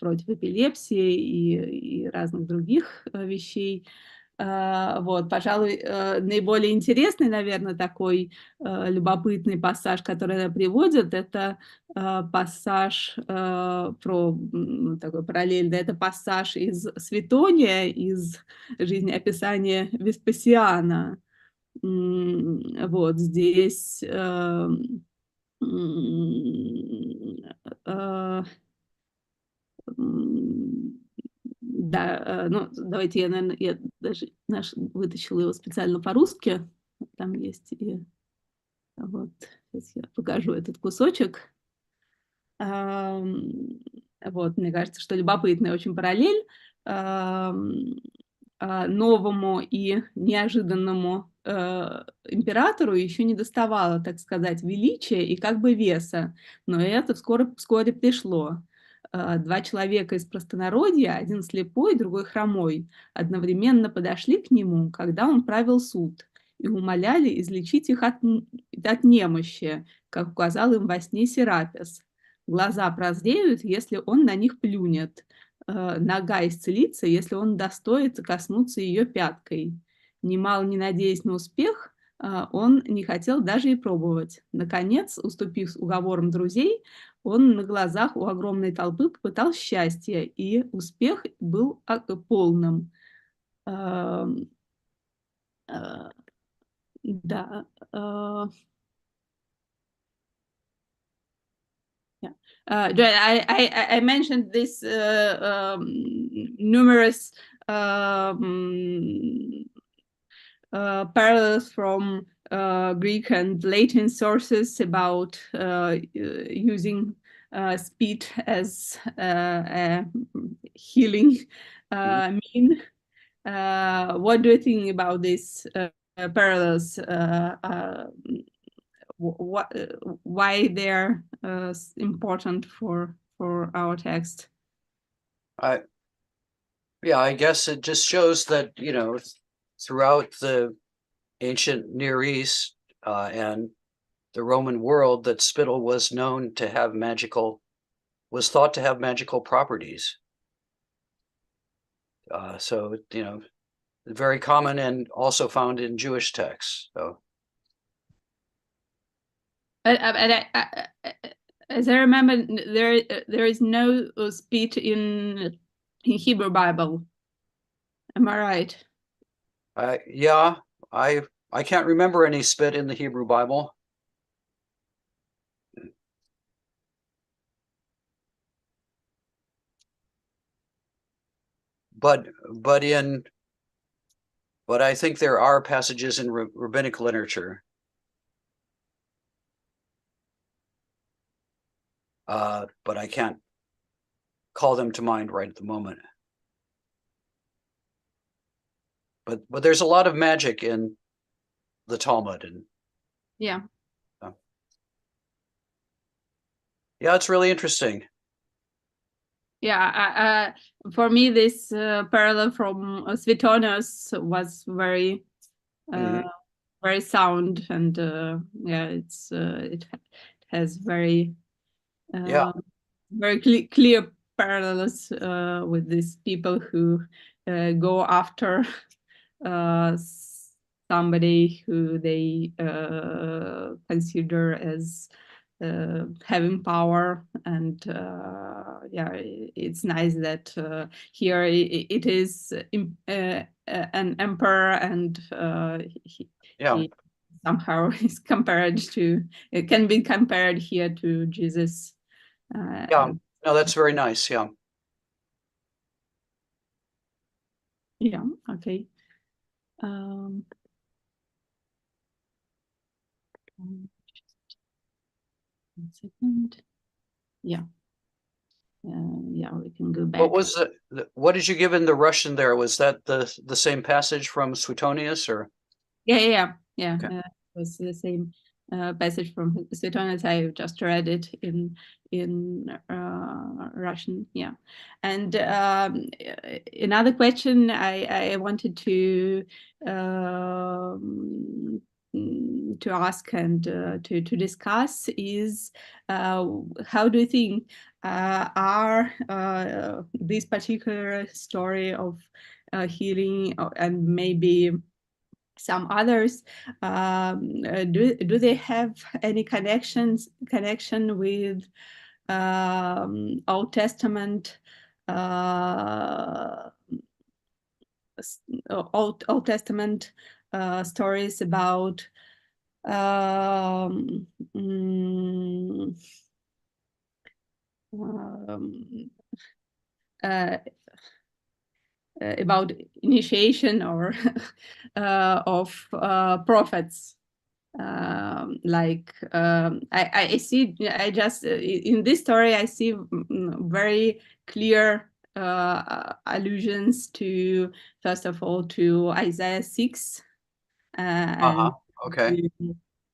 против эпилепсии и разных других вещей. Вот, пожалуй, наиболее интересный, наверное, такой любопытный пассаж, который она приводит, это пассаж про такой параллель, да, это пассаж из Светония, из жизнеописания Веспасиана. Вот здесь да, ну, давайте я, наверное, я даже вытащила его специально по-русски, там есть, и вот, сейчас я покажу этот кусочек. Вот, мне кажется, что любопытная очень параллель. новому и неожиданному императору еще не доставало, так сказать, величия и как бы веса, но это вскоре пришло. Два человека из простонародья, один слепой, другой хромой, одновременно подошли к нему, когда он правил суд, и умоляли излечить их от немощи, как указал им во сне Серапис. Глаза прозреют, если он на них плюнет, нога исцелится, если он достоит коснуться ее пяткой. Немало не надеясь на успех, он не хотел даже и пробовать. Наконец, уступив уговорам друзей, он на глазах у огромной толпы попытал счастье, и успех был полным. Да. I mentioned this numerous parallels from Greek and Latin sources about using speed as a healing mean. What do you think about these parallels? Why they're important for our text? Yeah, I guess it just shows that, you know, throughout the ancient Near East and the Roman world, that spittle was known to have was thought to have magical properties. So, you know, very common and also found in Jewish texts. So. As I remember, there is no spit in Hebrew Bible. Am I right? Yeah, I can't remember any spit in the Hebrew Bible. But I think there are passages in rabbinic literature. But I can't call them to mind right at the moment. But there's a lot of magic in the Talmud, and yeah, it's really interesting. Yeah, for me, this parallel from Suetonius was very, very sound, and it has very, very clear parallels with these people who go after somebody who they consider as having power, and it's nice that here it is an emperor, and he somehow is compared to, it can be compared here to Jesus. No, that's very nice. Okay. 1 second. We can go back. What was what did you give in the Russian there? Was that the same passage from Suetonius, or? Yeah. Okay. It was the same passage from Suetonius. I just read it in Russian. Yeah. And another question I wanted to ask and to discuss is, how do you think are this particular story of healing and maybe some others, do they have any connection with Old Testament Old Testament stories about about initiation or of prophets? I see, I just in this story I see very clear allusions to, first of all, to Isaiah 6 and Okay.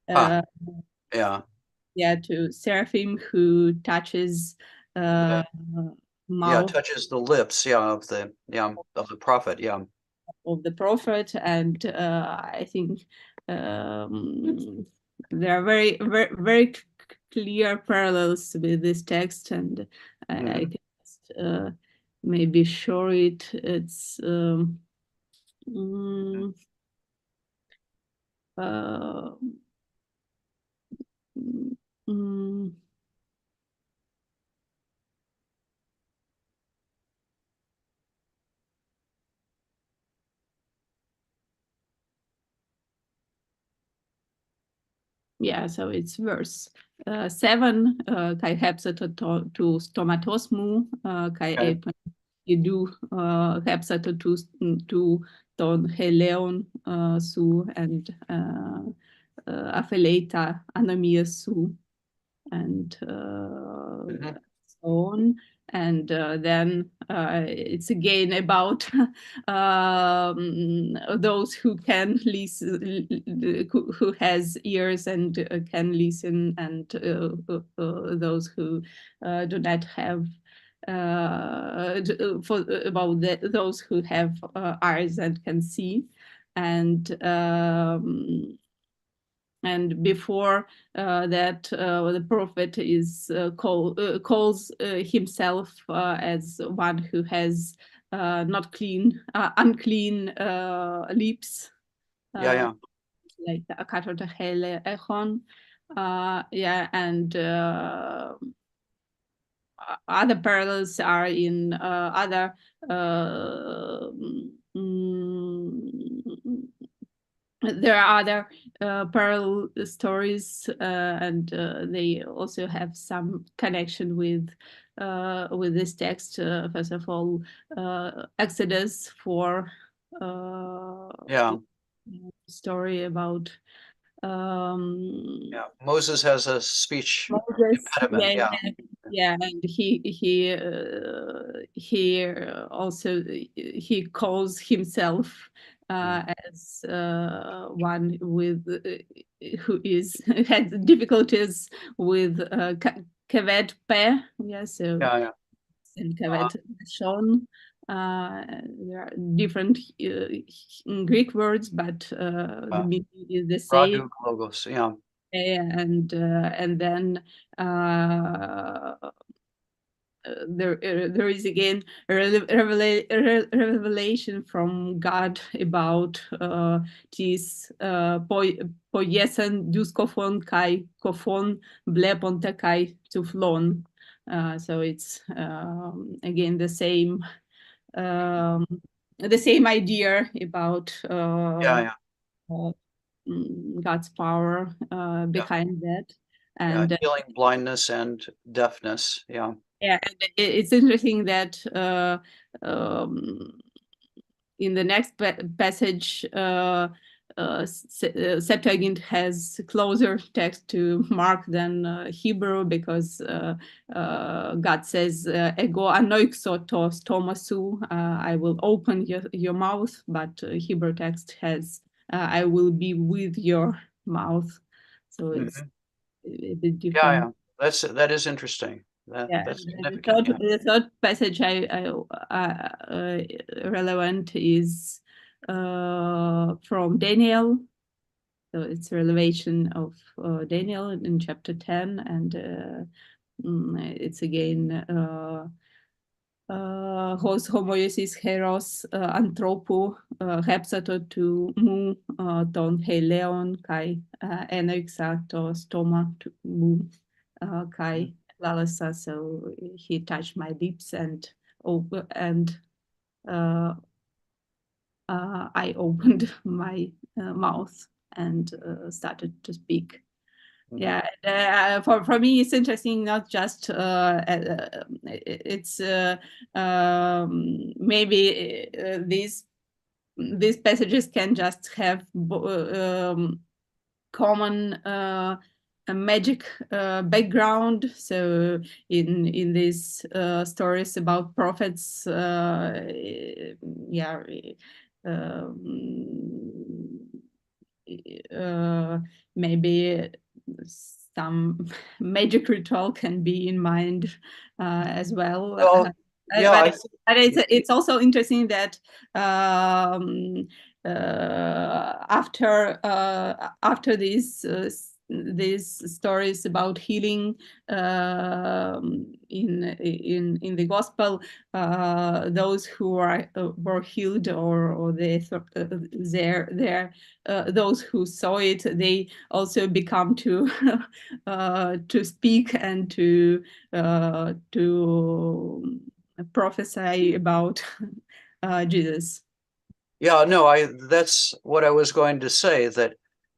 to, Yeah. yeah, to seraphim who touches Yeah, mouth touches the lips, of the prophet, of the prophet, and I think there are very clear parallels with this text, and I can just maybe show it. It's yeah, so it's verse 7. Kai hepsato to stomatosmu, kai Okay. epan idu hepsato to ton heleon su, and apheleita anomia su, and so on. And then it's again about those who can listen, who has ears and can listen, and those who do not have. Those who have eyes and can see, and before that, the prophet is calls himself as one who has not unclean lips. Like akatota hele echon. And other parallels are in other there are other parallel stories, and they also have some connection with this text. First of all, Exodus 4, story about Moses has a speech Moses, impediment. and he also he calls himself as one with who had difficulties with kaved pe, so and kaved shon. There are different Greek words, but the meaning is the same. Logos, And then there is again a revelation from God about this poiesen duskofon kai kofon bleponte kai tuflon. So it's again the same idea about God's power behind that, and healing blindness and deafness. and it's interesting that in the next passage, Septuagint has closer text to Mark than Hebrew, because God says, "Ego anoixotos tomasu," I will open your mouth, but Hebrew text has, "I will be with your mouth." So it's a bit different. That is interesting. That's significant. The third passage relevant is from Daniel. So it's a revelation of Daniel in chapter 10, and it's again hos homoiosis heros anthropo hepsato to mu ton heleon kai enoixato stoma to mu kai lalasa. So he touched my lips, and I opened my mouth and started to speak. For me, it's interesting. Not just it's maybe these passages can just have common a magic background. So in these stories about prophets, yeah, maybe some magic ritual can be in mind as well. Well, yeah, But it's also interesting that after these stories about healing in the gospel, those who were healed or those who saw it, they also become to to speak and to prophesy about Jesus. yeah, no, that's what I was going to say, that,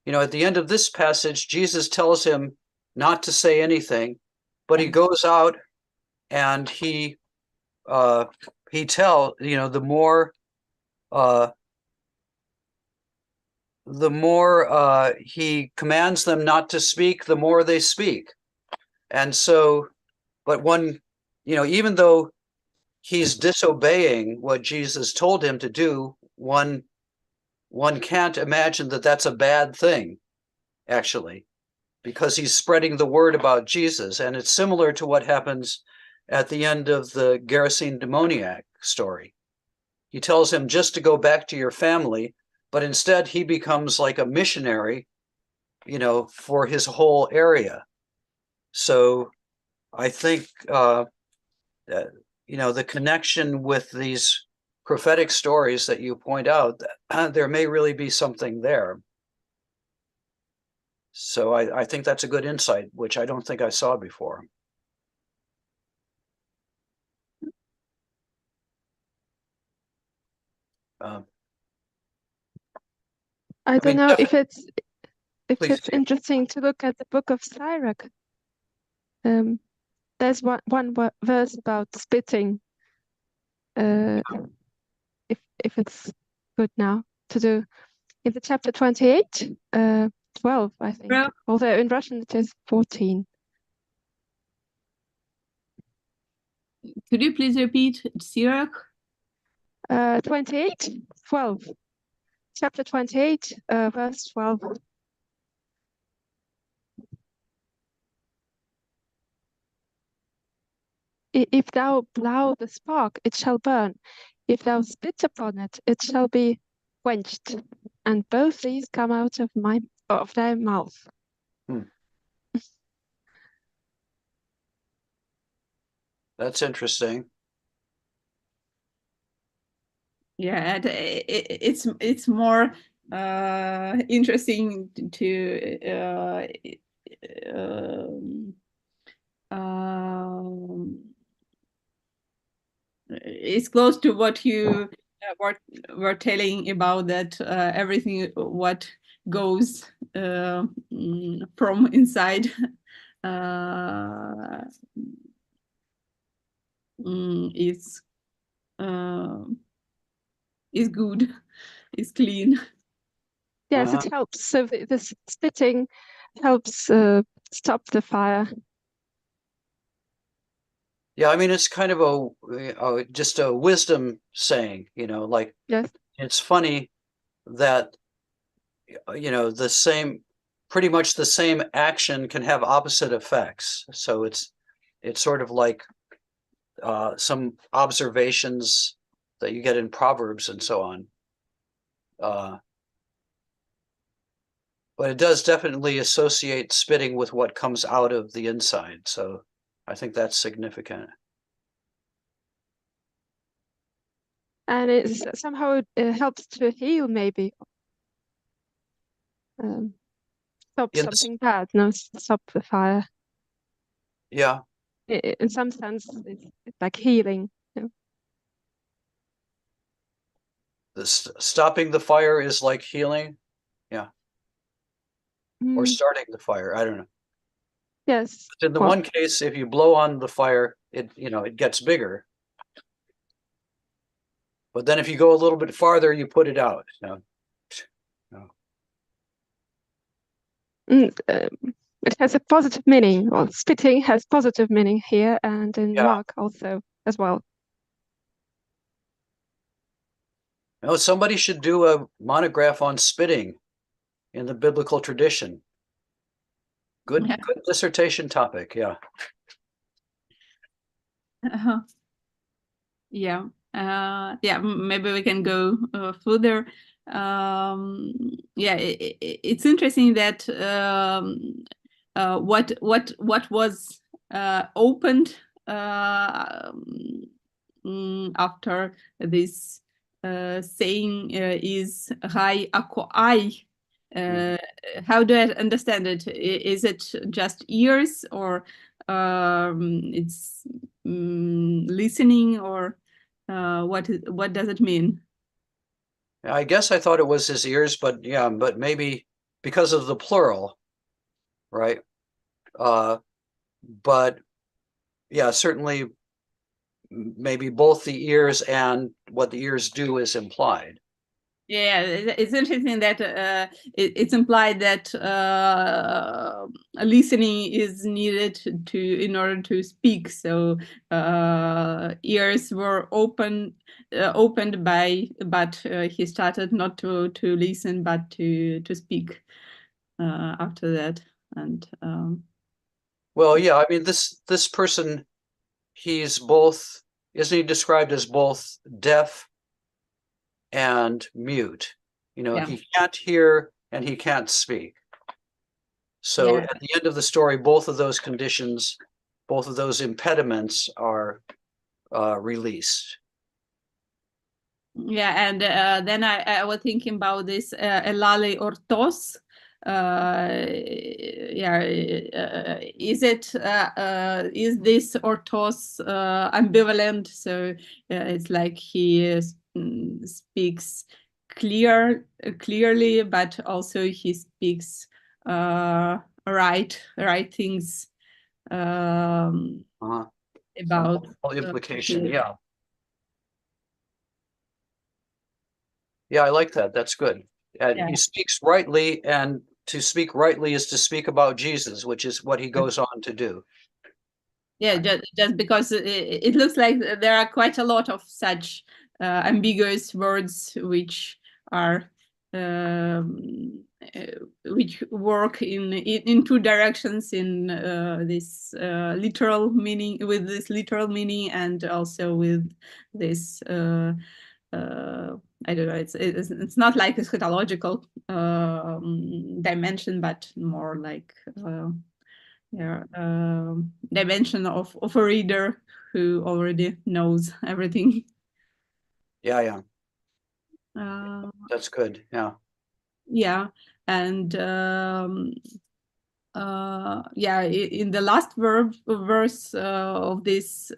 you know, at the end of this passage, Jesus tells him not to say anything, but he goes out and he tell, you know, the more he commands them not to speak, the more they speak. And so, but one, you know, even though he's disobeying what Jesus told him to do, one can't imagine that that's a bad thing, actually, because he's spreading the word about Jesus. And it's similar to what happens at the end of the Gerasene demoniac story. He tells him just to go back to your family, but instead he becomes like a missionary, you know, for his whole area. So I think, you know, the connection with these prophetic stories that you point out, there may really be something there. So I think that's a good insight, which I don't think I saw before. I don't know if it's Please. interesting to look at the book of Sirach. There's one verse about spitting. If it's good now to do in the chapter 28, 12, I think. Yeah. Although in Russian it is 14. Could you please repeat, Sirach? 28, 12. Chapter 28, verse 12. If thou blow the spark, it shall burn. If thou spit upon it, it shall be quenched. And both these come out of thy mouth. That's interesting. Yeah, it's more interesting to it's close to what you were telling about that everything what goes from inside is good, is clean. Yes, it helps. So this spitting helps stop the fire. Yeah, I mean, it's kind of just a wisdom saying, you know, like, yes, it's funny that, you know, pretty much the same action can have opposite effects. So it's sort of like some observations that you get in Proverbs and so on. But it does definitely associate spitting with what comes out of the inside. So I think that's significant. and it somehow helps to heal, maybe. Stop something bad, no, stop the fire. Yeah. In some sense, it's like healing. You know? Stopping the fire is like healing. Yeah. Or starting the fire. I don't know. Yes. But in the one case, if you blow on the fire, it gets bigger. But then if you go a little bit farther, you put it out. No. it has a positive meaning. Well, spitting has positive meaning here, and in Yeah. Mark also as well. No, somebody should do a monograph on spitting in the biblical tradition. Good, Yeah. good dissertation topic. Yeah. Yeah. Yeah, maybe we can go further. Yeah, it's interesting that what was opened after this saying is "Hai ako ai." How do I understand it? Is it just ears, or it's listening, or what does it mean? I guess I thought it was his ears, but yeah, but maybe because of the plural, right? But yeah, certainly maybe both the ears and what the ears do is implied. Yeah, it's interesting that it's implied that listening is needed in order to speak. So ears were opened but he started not to listen but to speak after that. And well, yeah, I mean this person, he's both, isn't he described as both deaf and mute? Yeah. He can't hear and he can't speak. So Yeah. at the end of the story, both of those conditions, both of those impediments are released. Yeah, and then I was thinking about this elale ortos. Yeah, is this ortos ambivalent? So it's like he speaks clearly, but also he speaks right things about Implication, yeah. Yeah, I like that. That's good. And Yeah. he speaks rightly, and to speak rightly is to speak about Jesus, which is what he goes on to do. Yeah, just because it looks like there are quite a lot of such ambiguous words which are which work in two directions, in this literal meaning, with this literal meaning, and also with this I don't know, it's not like a eschatological dimension, but more like dimension of a reader who already knows everything. Yeah. That's good. Yeah. Yeah, and yeah, in the last verse of this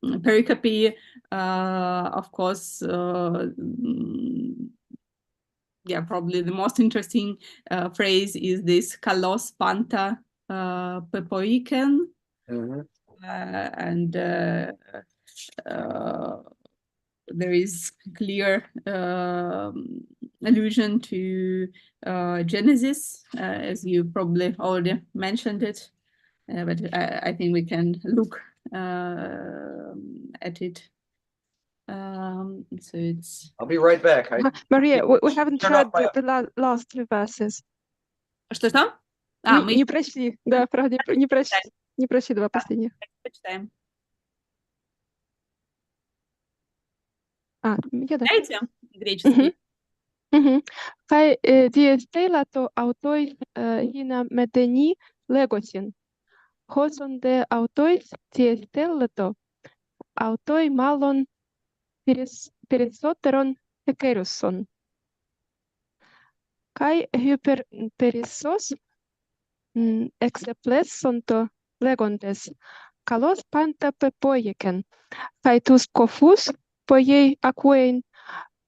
pericope, of course, yeah, probably the most interesting phrase is this kalos panta pepoiken. And there is clear allusion to Genesis, as you probably already mentioned it, but I think we can look at it. So it's... I'll be right back. Maria, we haven't Turn read off my- the last two verses. Что? Не прочли, да, правда, не прочли два последних. Почитаем. Я да. Знаете греческий? Kai diestelato autois hina medeni legosin. Hoson de autois diestelato autoi malon perisoteron hekeruson. Kai hyper perisos exeplesonto legontes. Kalos panta pepoieken. Kai tus kofus poiei aquein.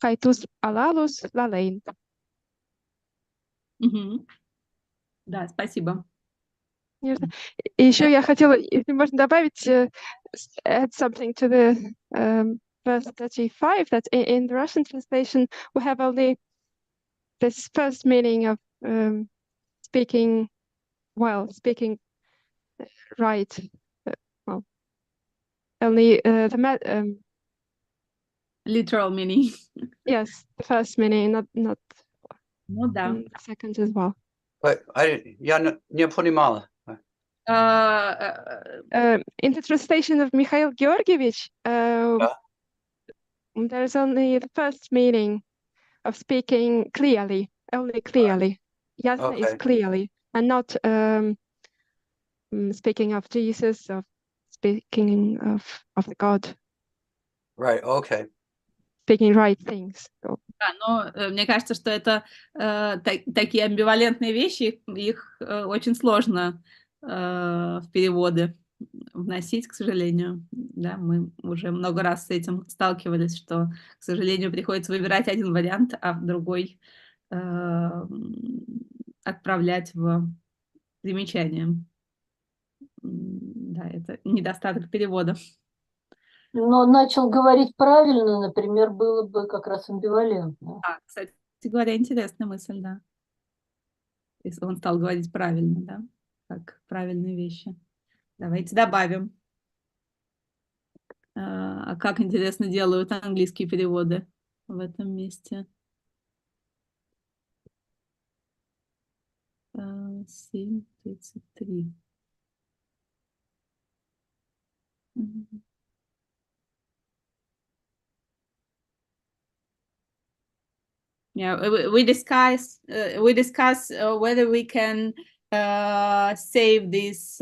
Kai tus alalos lalein. Да, спасибо. И еще я хотела, если можно добавить, add something to the verse 35, that in the Russian translation we have only this first meaning of speaking right. Well, only Literal meaning. yes, the first meaning, not Ну да. the second as well. Я не понимала. In the translation of Mikhail Georgievich, there's only the first meaning of speaking clearly, only clearly. Yasna is Okay. clearly, and not speaking of Jesus, of speaking of the God, Right. Okay. speaking right things. So, Да, но мне кажется, что это такие амбивалентные вещи, их очень сложно в переводы вносить, к сожалению. Да, мы уже много раз с этим сталкивались, что, к сожалению, приходится выбирать один вариант, а другой отправлять в примечание. Да, это недостаток перевода. Но начал говорить правильно, например, было бы как раз амбивалентно. Кстати говоря, интересная мысль, да. Если он стал говорить правильно, да, как правильные вещи. Давайте добавим. А как интересно делают английские переводы в этом месте. 7:33. Yeah, we discuss whether we can save these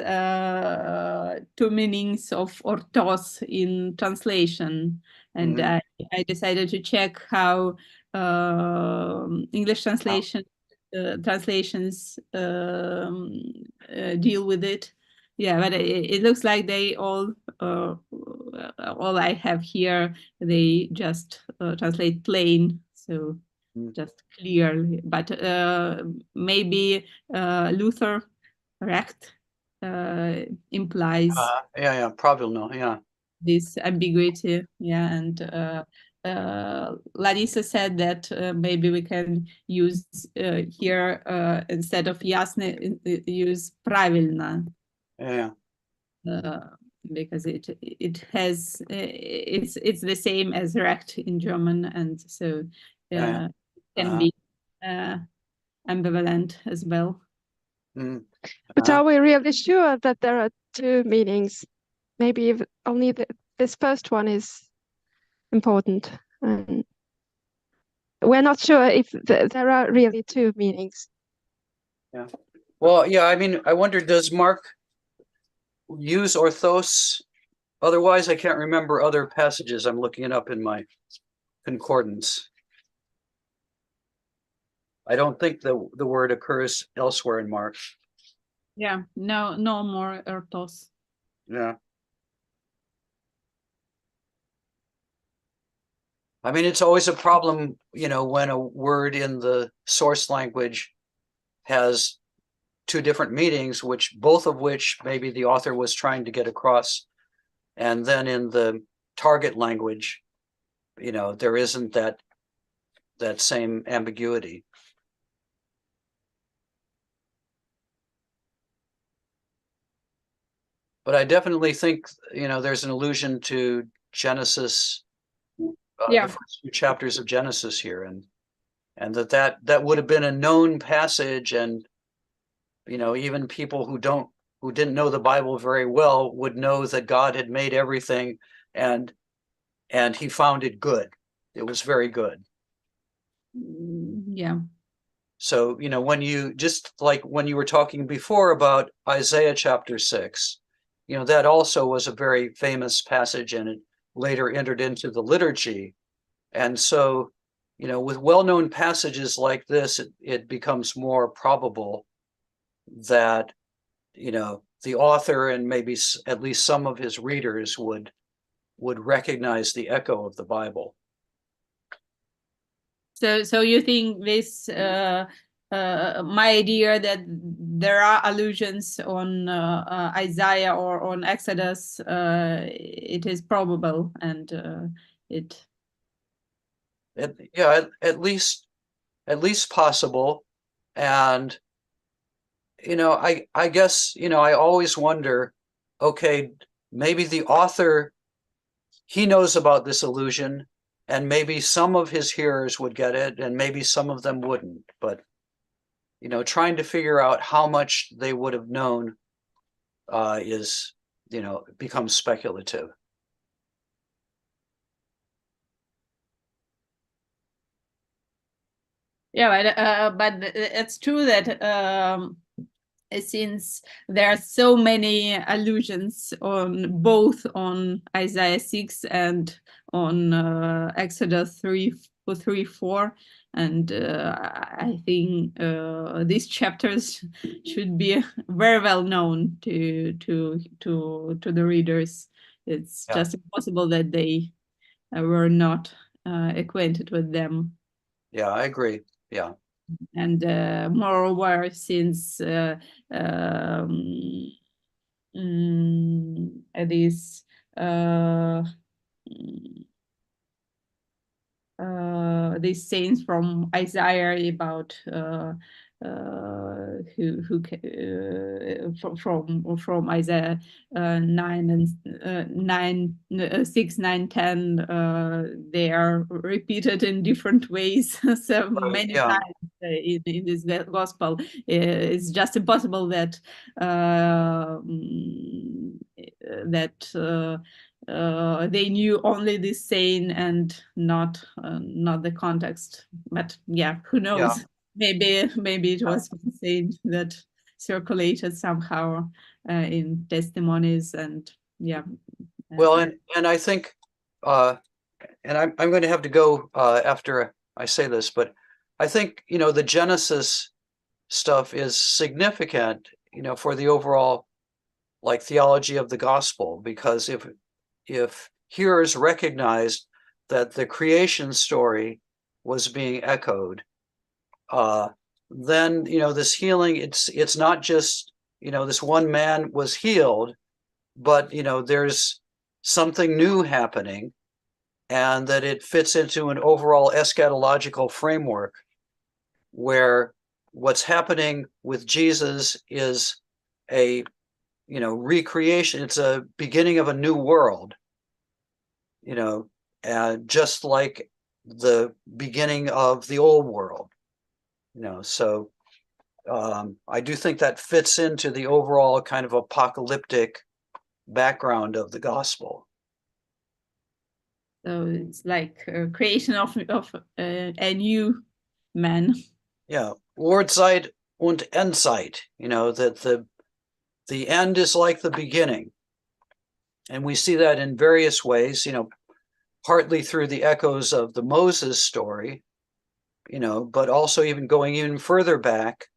two meanings of orthos in translation, and Mhm. I decided to check how English translations deal with it. Yeah, but it looks like they all I have here, they just translate plain, so just clearly, but maybe Luther recht implies Yeah, правильно, yeah. this ambiguity. Yeah, and Larissa said that maybe we can use here instead of ясно, use правильно. Yeah. Because it has it's the same as recht in German, and so can be ambivalent as well. but are we really sure that there are two meanings? Maybe if only this first one is important. And we're not sure if there are really two meanings. Yeah. Well, yeah, I mean, I wonder, does Mark use orthos? Otherwise, I can't remember other passages. I'm looking it up in my concordance. I don't think the word occurs elsewhere in Mark. Yeah, no more orthos. Yeah. I mean, it's always a problem, when a word in the source language has two different meanings, both of which maybe the author was trying to get across. And then in the target language, there isn't that same ambiguity. But I definitely think, there's an allusion to Genesis, the first few chapters of Genesis here, and that would have been a known passage, and even people who didn't know the Bible very well would know that God had made everything, and he found it good. It was very good. Yeah. So, when you were talking before about Isaiah chapter 6, that also was a very famous passage, and it later entered into the liturgy. And so, with well-known passages like this, it becomes more probable that, the author and maybe at least some of his readers would recognize the echo of the Bible. So you think this my idea that there are allusions on Isaiah or on Exodus, it is probable, and At least possible, and I guess, I always wonder, okay, maybe the author, he knows about this illusion, and maybe some of his hearers would get it, and maybe some of them wouldn't. But, trying to figure out how much they would have known is, becomes speculative. Yeah, but it's true that since there are so many allusions on both on Isaiah 6 and on Exodus 3:4, and I think these chapters should be very well known to the readers. It's just impossible that they were not acquainted with them. Yeah, I agree. Yeah. And moreover, since these sayings from Isaiah about from Isaiah 9 and 6, 9, 10, they are repeated in different ways so many times in this gospel. It's just impossible that they knew only this saying and not the context. But yeah, who knows? Maybe it was saying that circulated somehow in testimonies, and yeah. Well, and I think, and I'm going to have to go after I say this, but I think, the Genesis stuff is significant, for the overall theology of the gospel, because if hearers recognized that the creation story was being echoed, then this healing, it's not just this one man was healed, but there's something new happening, and that it fits into an overall eschatological framework where what's happening with Jesus is a recreation. It's a beginning of a new world, just like the beginning of the old world, so I do think that fits into the overall kind of apocalyptic background of the gospel. So it's like a creation of a new man. Yeah, Urtzeit und Endzeit, that the end is like the beginning. And we see that in various ways, partly through the echoes of the Moses story, but also even going even further back,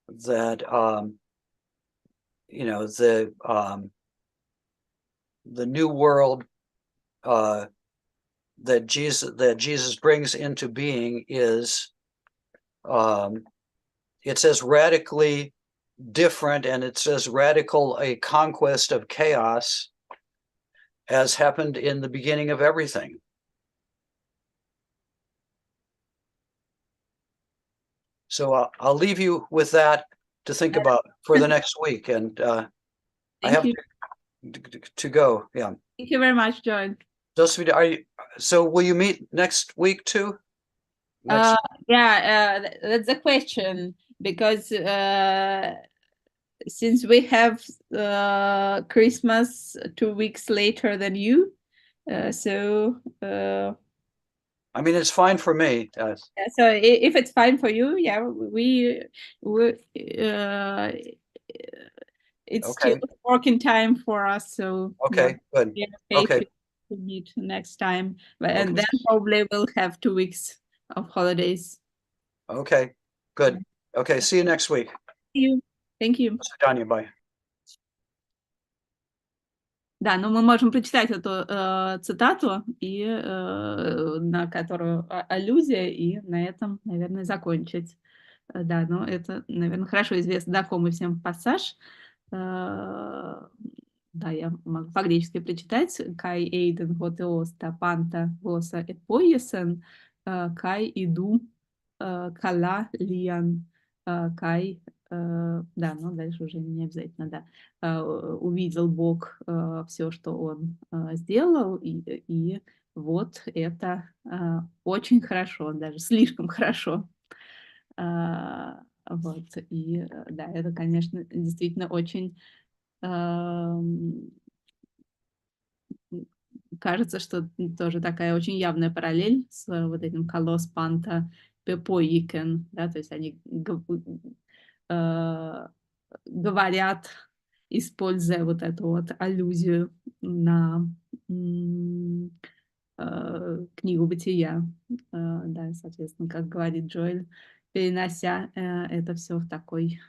that the new world that Jesus brings into being is it's as radically different, and it's as radical a conquest of chaos as happened in the beginning of everything. So I'll leave you with that to think about for the next week, and I have to go. Yeah. Thank you very much, John. So will you meet next week too? Yeah, that's a question, because since we have Christmas 2 weeks later than you, so I mean, it's fine for me. so if it's fine for you, yeah, it's still working time for us, so okay, good. Yeah, okay, to meet next time, and then probably we'll have 2 weeks of holidays. Okay, good. Okay, see you next week. Thank you. Bye. Да, но мы можем прочитать эту цитату, на которую аллюзия, и на этом, наверное, закончить. Да, но это, наверное, хорошо известный знакомый всем пассаж. Да, я могу по-гречески прочитать. «Кай эйден готеос та панта госа эпоесен, кай иду кала лиан, кай Да, но дальше уже не обязательно, да. Увидел Бог все, что он сделал, и вот это очень хорошо, даже слишком хорошо. Вот, и да, это, конечно, действительно очень кажется, что тоже такая очень явная параллель с вот этим «колос панта пепоикен», да, то есть они говорят, используя вот эту вот аллюзию на книгу «Бытия». Да, соответственно, как говорит Джоэль, перенося это все в такой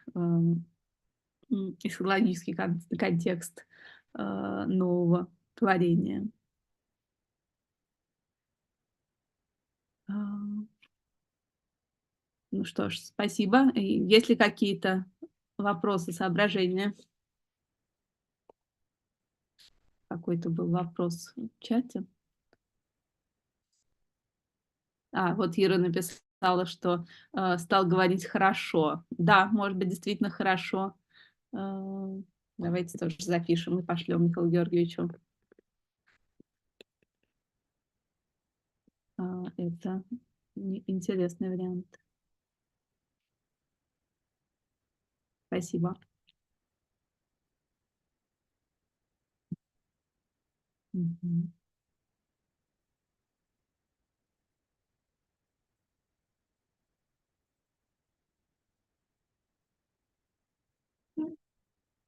эсхатологический контекст нового творения. Ну что ж, спасибо. Есть ли какие-то вопросы, соображения? Какой-то был вопрос в чате. Вот Ира написала, что стал говорить хорошо. Да, может быть, действительно хорошо. Давайте тоже запишем и пошлем Михаилу Георгиевичу. Это интересный вариант. Спасибо. Мгм.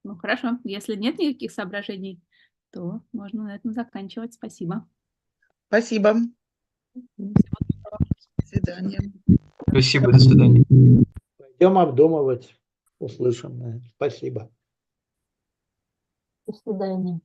Ну, хорошо. Если нет никаких соображений, то можно на этом заканчивать. Спасибо. Спасибо. Всего До свидания. Спасибо, до свидания. Пойдем обдумывать услышанное. Спасибо. До свидания.